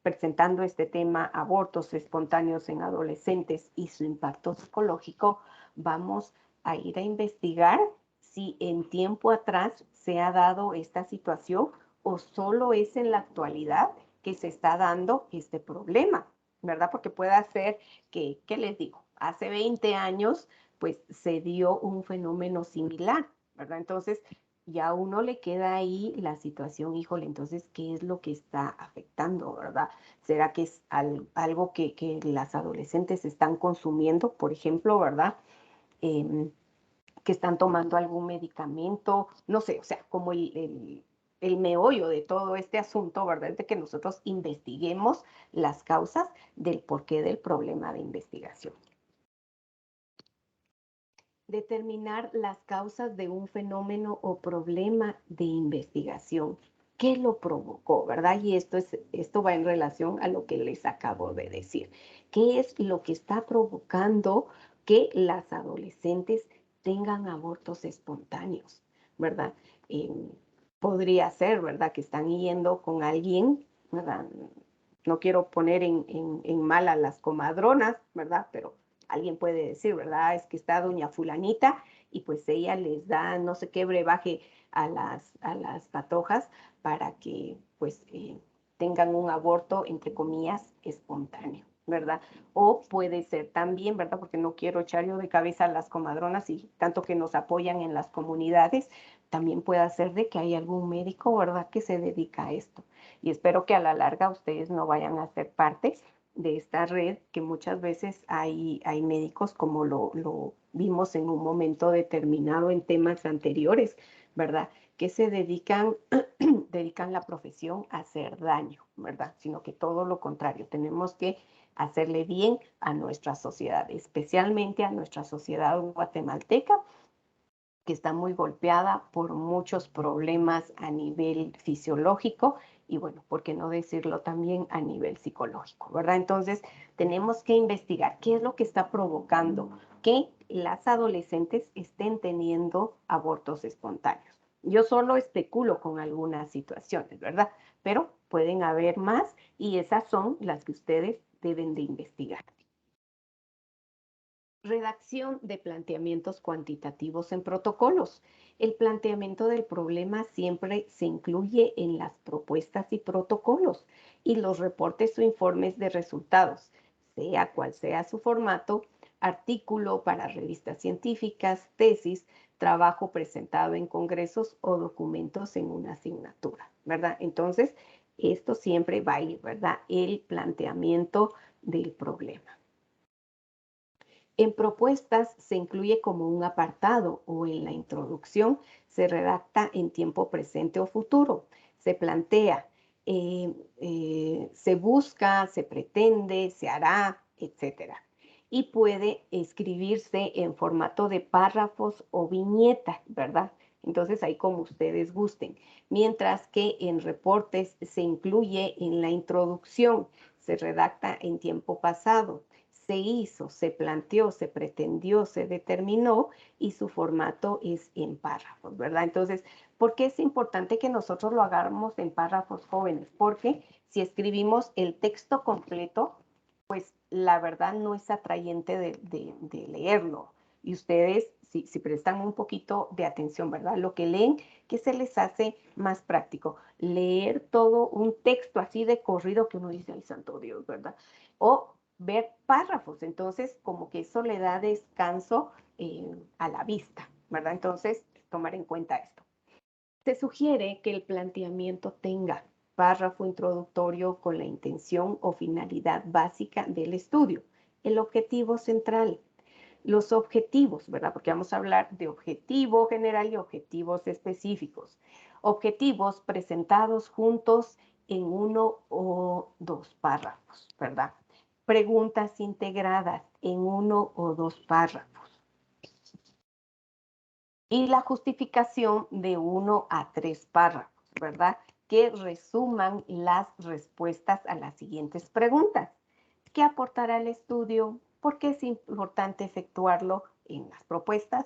presentando este tema, abortos espontáneos en adolescentes y su impacto psicológico, vamos a ir a investigar si en tiempo atrás se ha dado esta situación o solo es en la actualidad que se está dando este problema, ¿verdad? Porque puede ser que, ¿qué les digo? Hace 20 años, pues se dio un fenómeno similar, ¿verdad? Entonces, ya a uno le queda ahí la situación, híjole, entonces, ¿qué es lo que está afectando, verdad? ¿Será que es algo que las adolescentes están consumiendo, por ejemplo, verdad? Que están tomando algún medicamento, no sé, o sea, como el meollo de todo este asunto, ¿verdad? Es de que nosotros investiguemos las causas del porqué del problema de investigación. Determinar las causas de un fenómeno o problema de investigación. ¿Qué lo provocó, verdad? Y esto va en relación a lo que les acabo de decir. ¿Qué es lo que está provocando que las adolescentes tengan abortos espontáneos, verdad? Podría ser, ¿verdad? Que están yendo con alguien, ¿verdad? No quiero poner en mal a las comadronas, ¿verdad? Pero alguien puede decir, ¿verdad? Es que está doña fulanita y pues ella les da no sé qué brebaje a las patojas para que pues tengan un aborto, entre comillas, espontáneo, ¿verdad? O puede ser también, ¿verdad? Porque no quiero echar yo de cabeza a las comadronas y tanto que nos apoyan en las comunidades, también puede ser de que hay algún médico, ¿verdad?, que se dedica a esto. Y espero que a la larga ustedes no vayan a ser parte de esta red, que muchas veces hay médicos, como lo vimos en un momento determinado en temas anteriores, ¿verdad?, que se dedican la profesión a hacer daño, ¿verdad? Sino que todo lo contrario, tenemos que hacerle bien a nuestra sociedad, especialmente a nuestra sociedad guatemalteca, que está muy golpeada por muchos problemas a nivel fisiológico y bueno, ¿por qué no decirlo también a nivel psicológico, verdad? Entonces, tenemos que investigar qué es lo que está provocando que las adolescentes estén teniendo abortos espontáneos. Yo solo especulo con algunas situaciones, ¿verdad? Pero pueden haber más y esas son las que ustedes deben de investigar. Redacción de planteamientos cuantitativos en protocolos. El planteamiento del problema siempre se incluye en las propuestas y protocolos y los reportes o informes de resultados, sea cual sea su formato, artículo para revistas científicas, tesis, trabajo presentado en congresos o documentos en una asignatura, ¿verdad? Entonces, esto siempre va a ir, ¿verdad? El planteamiento del problema. En propuestas se incluye como un apartado o en la introducción se redacta en tiempo presente o futuro. Se plantea, se busca, se pretende, se hará, etc. Y puede escribirse en formato de párrafos o viñeta, ¿verdad? Entonces ahí como ustedes gusten. Mientras que en reportes se incluye en la introducción, se redacta en tiempo pasado. Se hizo, se planteó, se pretendió, se determinó y su formato es en párrafos, ¿verdad? Entonces, ¿por qué es importante que nosotros lo hagamos en párrafos, jóvenes? Porque si escribimos el texto completo, pues la verdad no es atrayente de leerlo. Y ustedes, si prestan un poquito de atención, ¿verdad? Lo que leen, ¿qué se les hace más práctico? Leer todo un texto así de corrido que uno dice, ay, santo Dios, ¿verdad? O ver párrafos, entonces como que eso le da descanso a la vista, ¿verdad? Entonces, tomar en cuenta esto. Se sugiere que el planteamiento tenga párrafo introductorio con la intención o finalidad básica del estudio, el objetivo central, los objetivos, ¿verdad? Porque vamos a hablar de objetivo general y objetivos específicos. Objetivos presentados juntos en uno o dos párrafos, ¿verdad? Preguntas integradas en uno o dos párrafos. Y la justificación de 1 a 3 párrafos, ¿verdad? Que resuman las respuestas a las siguientes preguntas. ¿Qué aportará el estudio? ¿Por qué es importante efectuarlo en las propuestas?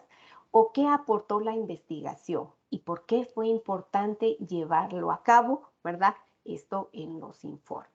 ¿O qué aportó la investigación? ¿Y por qué fue importante llevarlo a cabo, ¿verdad? Esto en los informes.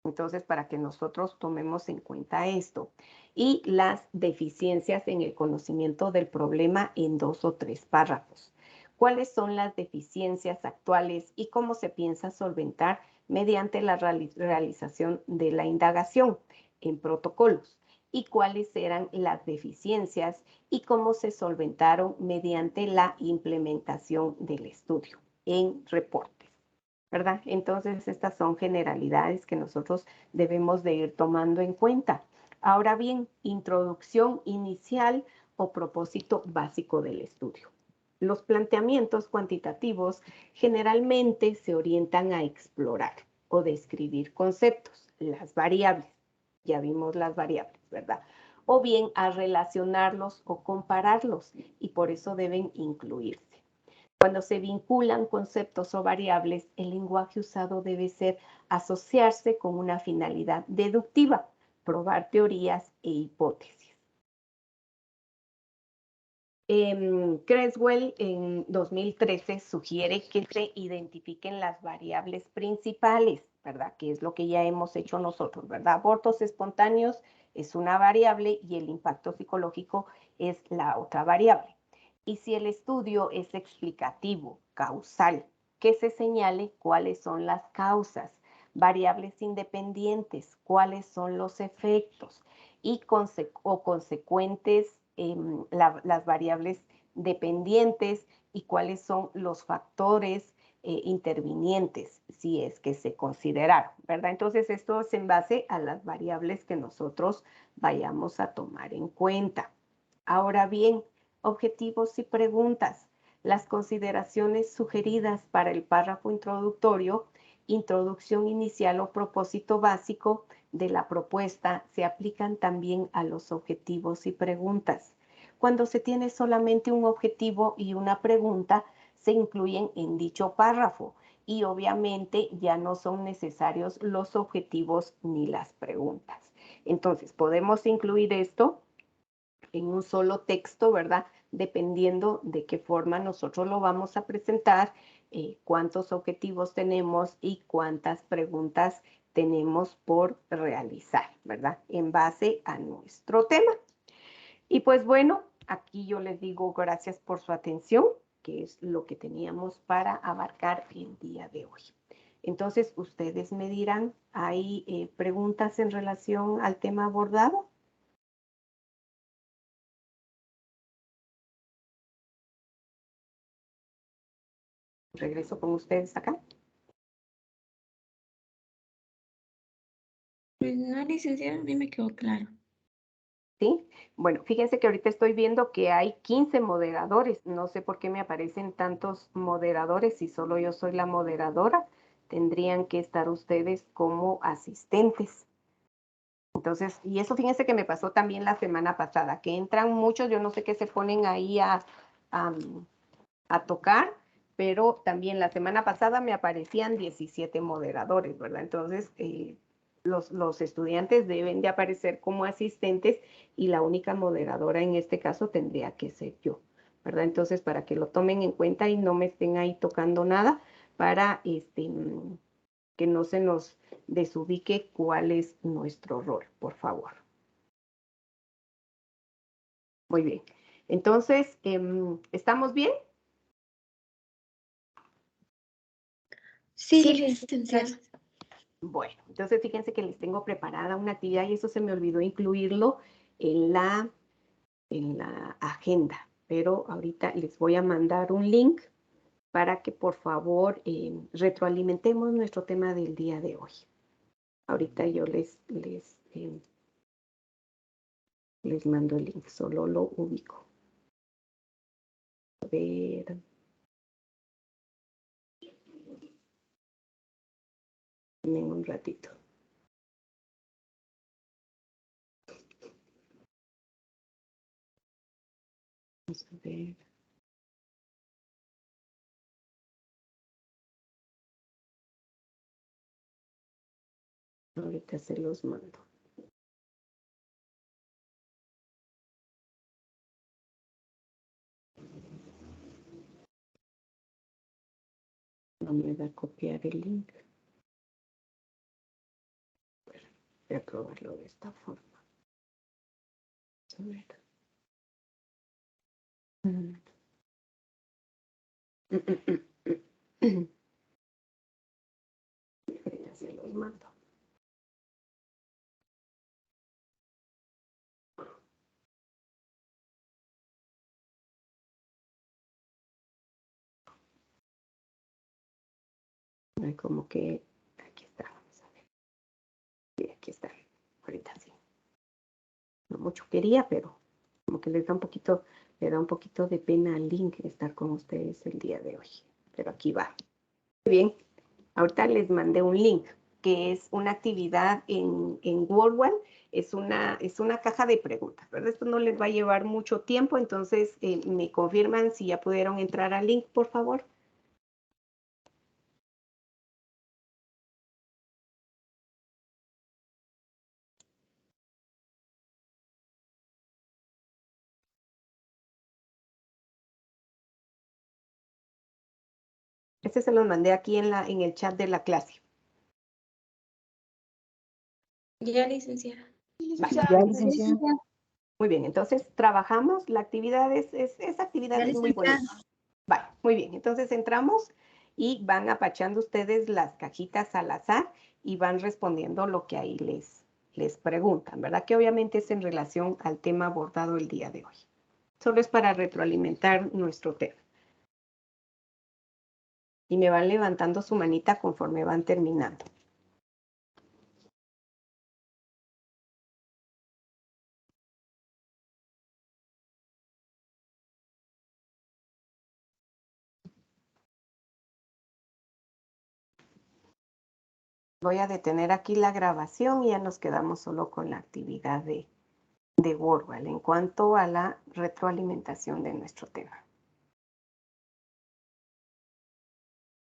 Entonces, para que nosotros tomemos en cuenta esto. Y las deficiencias en el conocimiento del problema en 2 o 3 párrafos. ¿Cuáles son las deficiencias actuales y cómo se piensa solventar mediante la realización de la indagación en protocolos? ¿Y cuáles eran las deficiencias y cómo se solventaron mediante la implementación del estudio en reportes? ¿Verdad? Entonces, estas son generalidades que nosotros debemos de ir tomando en cuenta. Ahora bien, introducción inicial o propósito básico del estudio. Los planteamientos cuantitativos generalmente se orientan a explorar o describir conceptos, las variables. Ya vimos las variables, ¿verdad? O bien a relacionarlos o compararlos y por eso deben incluirse. Cuando se vinculan conceptos o variables, el lenguaje usado debe ser asociarse con una finalidad deductiva, probar teorías e hipótesis. Creswell en 2013 sugiere que se identifiquen las variables principales, ¿verdad? Que es lo que ya hemos hecho nosotros, ¿verdad? Abortos espontáneos es una variable y el impacto psicológico es la otra variable. Y si el estudio es explicativo, causal, que se señale cuáles son las causas, variables independientes, cuáles son los efectos y consecuentes las variables dependientes y cuáles son los factores intervinientes, si es que se consideraron, ¿verdad? Entonces, esto es en base a las variables que nosotros vayamos a tomar en cuenta. Ahora bien, objetivos y preguntas. Las consideraciones sugeridas para el párrafo introductorio, introducción inicial o propósito básico de la propuesta se aplican también a los objetivos y preguntas. Cuando se tiene solamente un objetivo y una pregunta, se incluyen en dicho párrafo y obviamente ya no son necesarios los objetivos ni las preguntas. Entonces, podemos incluir esto en un solo texto, ¿verdad? Dependiendo de qué forma nosotros lo vamos a presentar, cuántos objetivos tenemos y cuántas preguntas tenemos por realizar, ¿verdad? En base a nuestro tema. Y pues bueno, aquí yo les digo gracias por su atención, que es lo que teníamos para abarcar el día de hoy. Entonces, ustedes me dirán, ¿hay preguntas en relación al tema abordado? Regreso con ustedes acá. Pues no, licenciada, a mí me quedó claro. ¿Sí? Bueno, fíjense que ahorita estoy viendo que hay 15 moderadores. No sé por qué me aparecen tantos moderadores si solo yo soy la moderadora. Tendrían que estar ustedes como asistentes. Entonces, y eso fíjense que me pasó también la semana pasada, que entran muchos, yo no sé qué se ponen ahí a tocar, pero también la semana pasada me aparecían 17 moderadores, ¿verdad? Entonces, los estudiantes deben de aparecer como asistentes y la única moderadora en este caso tendría que ser yo, ¿verdad? Entonces, para que lo tomen en cuenta y no me estén ahí tocando nada, para que no se nos desubique cuál es nuestro rol, por favor. Muy bien. Entonces, ¿estamos bien? Sí, Sí, licenciada. Bueno, entonces fíjense que les tengo preparada una actividad y eso se me olvidó incluirlo en la agenda, pero ahorita les voy a mandar un link para que por favor retroalimentemos nuestro tema del día de hoy. Ahorita yo les mando el link, solo lo ubico. A ver. En un ratito. Vamos a ver. Ahorita se los mando. No me va a copiar el link. Voy a probarlo de esta forma. Vamos a ver. Ahorita se los mando. Como que aquí está, vamos a ver. Sí, aquí está. Ahorita sí. No mucho quería, pero como que le da un poquito de pena al link estar con ustedes el día de hoy. Pero aquí va. Muy bien. Ahorita les mandé un link que es una actividad en WordWall. Es una caja de preguntas, ¿verdad? Esto no les va a llevar mucho tiempo, entonces me confirman si ya pudieron entrar al link, por favor. Este se los mandé aquí en el chat de la clase. Ya, licenciada. Ya, licenciada. Muy bien, entonces trabajamos. La actividad esa actividad es muy bonita. Vale, muy bien. Entonces entramos y van apachando ustedes las cajitas al azar y van respondiendo lo que ahí les preguntan, ¿verdad? Que obviamente es en relación al tema abordado el día de hoy. Solo es para retroalimentar nuestro tema. Y me van levantando su manita conforme van terminando. Voy a detener aquí la grabación y ya nos quedamos solo con la actividad de WordWall en cuanto a la retroalimentación de nuestro tema.